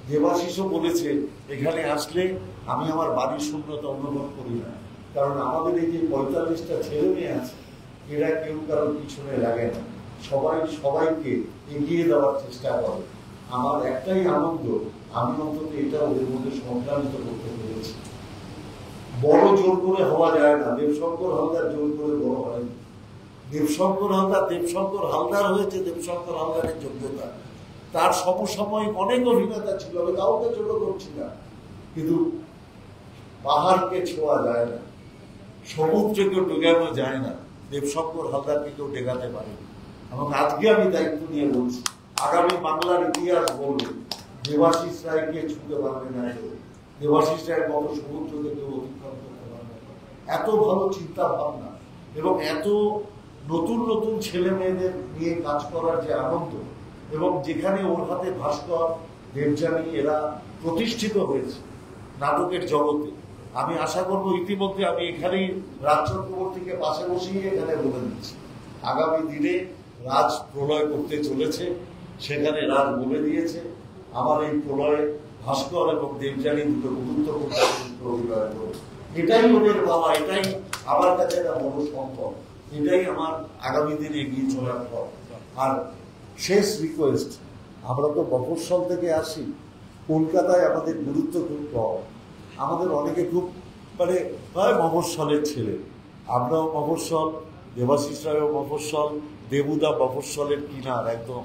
দেবাশিসও বলেছে, এখানে আসলে আমি আমার বাড়ির শূন্যতা অনুভব করি না, কারণ আমাদের এই যে 45টা ছেলে মেয়ে আছে, এরা কেউ কারোর পিছনে লাগে না, সবাই সবাইকে এগিয়ে দেওয়ার চেষ্টা করে। আমার একটাই আনন্দ, আমি অন্তত এটা ওদের মধ্যে সংক্রামিত করতে পেরেছি। বড় জোর করে হওয়া যায় না, দেবশঙ্কর হালদার জোর করে বড় হয়নি। দেবশঙ্কর হালদার হয়েছে দেবশঙ্কর হালদারের যোগ্যতা। তার সমসাময়িক অনেক অভিনেতা ছিল, আমি কাউকে ছোট করছি না, কিন্তু পাহাড়কে ছোঁয়া যায় না, সমুদ্রকে ডেগানো যায় না, দেবশঙ্কর হালদারকে কেউ ডেগাতে পারে। এবং আজকে আমি দায়িত্ব নিয়ে বলছি, আগামী বাংলার ইতিহাস বলবে দেবাশিস রায়কে ছুঁতে পারবে না, দেবাশিস রায়ের মতো সমুদ্রকে কেউ অতিক্রম করতে পারবে না। এত ভালো চিন্তা ভাবনা এবং এত নতুন নতুন ছেলে মেয়েদের নিয়ে কাজ করার যে আনন্দ, এবং যেখানে ওর হাতে ভাস্কর, দেবযানী এরা প্রতিষ্ঠিত হয়েছে নাটকের জগতে, আমি আশা করব ইতিমধ্যে আমি এখানেই রাজ চক্রবর্তীকে পাশে বসিয়ে এখানে বলে দিচ্ছি, আগামী দিনে রাজ প্রলয় করতে চলেছে, সেখানে রাজ বলে দিয়েছে আমার এই প্রলয়ে ভাস্কর এবং দেবযানী দুটো গুরুত্বপূর্ণ অভিনয় করবে। এটাই ওদের বাবা, এটাই আমার কাছে একটা বড় সম্পদ, এটাই আমার আগামী দিনে এগিয়ে চলার পর। আর শেষ রিকোয়েস্ট, আমরা তো মফস্বল থেকে আসি, কলকাতায় আমাদের গুরুত্ব খুব কম, আমাদের অনেকে খুব মানে হয় মফস্বলের ছেলে, আমরাও মফস্বল, দেবাশিস রায়ও মফস্বল, দেবুদা মফস্বলের কিনার একদম,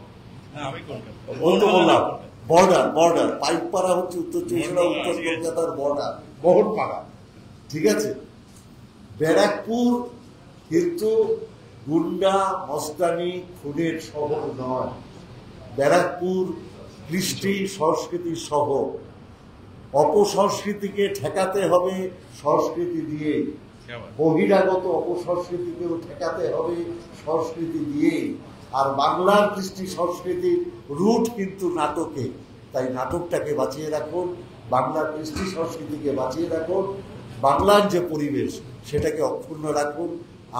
বলতে বললাম বর্ডার পাইকপাড়া হচ্ছে উত্তর চব্বিশ উত্তর কলকাতার বর্ডার, মোহনপাড়া, ঠিক আছে। ব্যারাকপুর কিন্তু গুন্ডা মস্তানি খুনের শহর নয়, ব্যারাকপুর কৃষ্টি সংস্কৃতির শহর। অপসংস্কৃতিকে ঠেকাতে হবে সংস্কৃতি দিয়ে, বহিরাগত অপসংস্কৃতিকেও ঠেকাতে হবে সংস্কৃতি দিয়ে। আর বাংলার কৃষ্টি সংস্কৃতির রুট কিন্তু নাটকে, তাই নাটকটাকে বাঁচিয়ে রাখুন, বাংলার কৃষ্টি সংস্কৃতিকে বাঁচিয়ে রাখুন, বাংলার যে পরিবেশ সেটাকে অক্ষুণ্ণ রাখুন।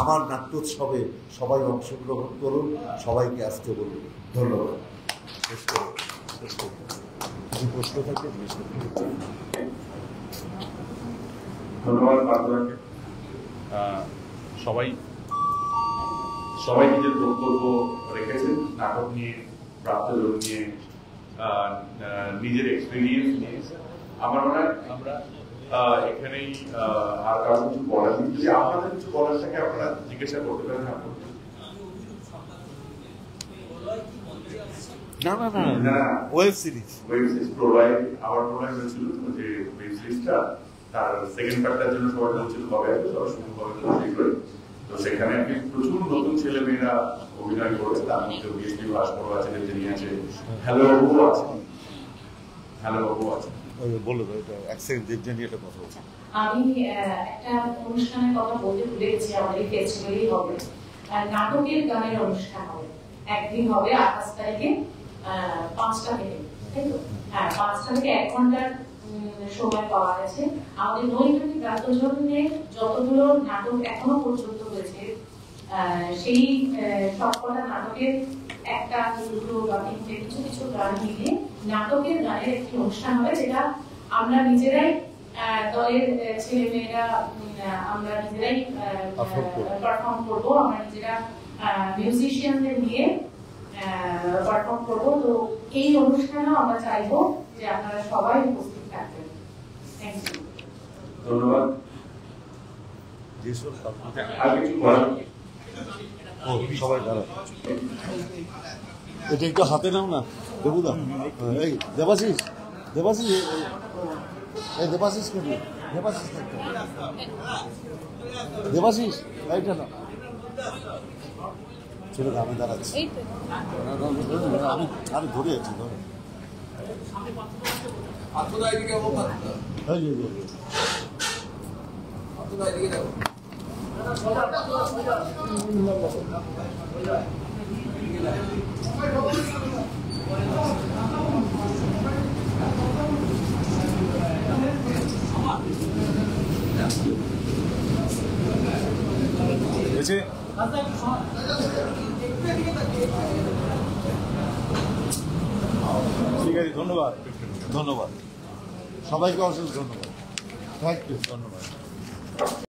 আমার নাট্যোৎসবে সবাই অংশগ্রহণ করুন, সবাইকে আসতে বলুন। ধন্যবাদ। প্রশ্ন থাকে ধন্যবাদ। সবাই সবাই নিজের বক্তব্য রেখেছেন নাটক নিয়ে, প্রাপ্তজন নিয়ে, নিজের এক্সপিরিয়েন্স নিয়ে। আমার মনে হয় আমরা এখানেই আর কারো কিছু বলার নেই। যদি আপনাদের কিছু বলার থাকে আপনারা জিজ্ঞাসা করতে পারেন। না ওয়েব সিরিজ প্রলয় হয়েছিল যে ওয়েব সিরিজটা, তার সেকেন্ড পার্টটার জন্য সবাই বলছিল কবে আসবে, সবার সঙ্গে কবে শীঘ্রই। তো সেখানে আর কি প্রচুর নতুন ছেলে মেয়েরা অভিনয় করেছে, তার মধ্যে বিএসপি ভাস্কর আছে, যিনি আছে, হ্যালো বাবু আছে, বলো এটা এক সেকেন্ড দেবজানি একটা কথা বলছি। আমি একটা অনুষ্ঠানের কথা বলতে ভুলে গেছি, আমাদের ফেস্টিভ্যালই হবে, নাটকের গানের অনুষ্ঠান হবে, একদিন হবে 28 তারিখে 5টা থেকে, তাই তো? হ্যাঁ, 5টা থেকে 1 ঘন্টার সময় পাওয়া গেছে। আমাদের নৈহাটি প্রান্তজনে যতগুলো নাটক এখনো পর্যন্ত হয়েছে, সেই সবকটা নাটকের একটা দুটো বা তিনটে কিছু কিছু গান মিলে নাটকের গানের একটি অনুষ্ঠান হবে, যেটা আমরা নিজেরাই দলের ছেলে মেয়েরা আমরা নিজেরাই পারফর্ম করবো, আমরা নিজেরা মিউজিশিয়ানদের নিয়ে পারফর্ম করবো। তো এই অনুষ্ঠানেও আমরা চাইবো যে আপনারা সবাই উপস্থিত থাকবেন। থ্যাংক ইউ, ধন্যবাদ। সবাই দাঁড়ায়, এটা একটু হাতে নাও না দেবুদা। এই দেবাশিস এই দেবাশিস করবি, দেবাশিস এইটা না ছেলে, আমি দাঁড়াচ্ছি, আমি ধরে আছি, ধরে ঠিক আছে। ধন্যবাদ সবাইকে, অশেষ ধন্যবাদ, থ্যাংক ইউ, ধন্যবাদ।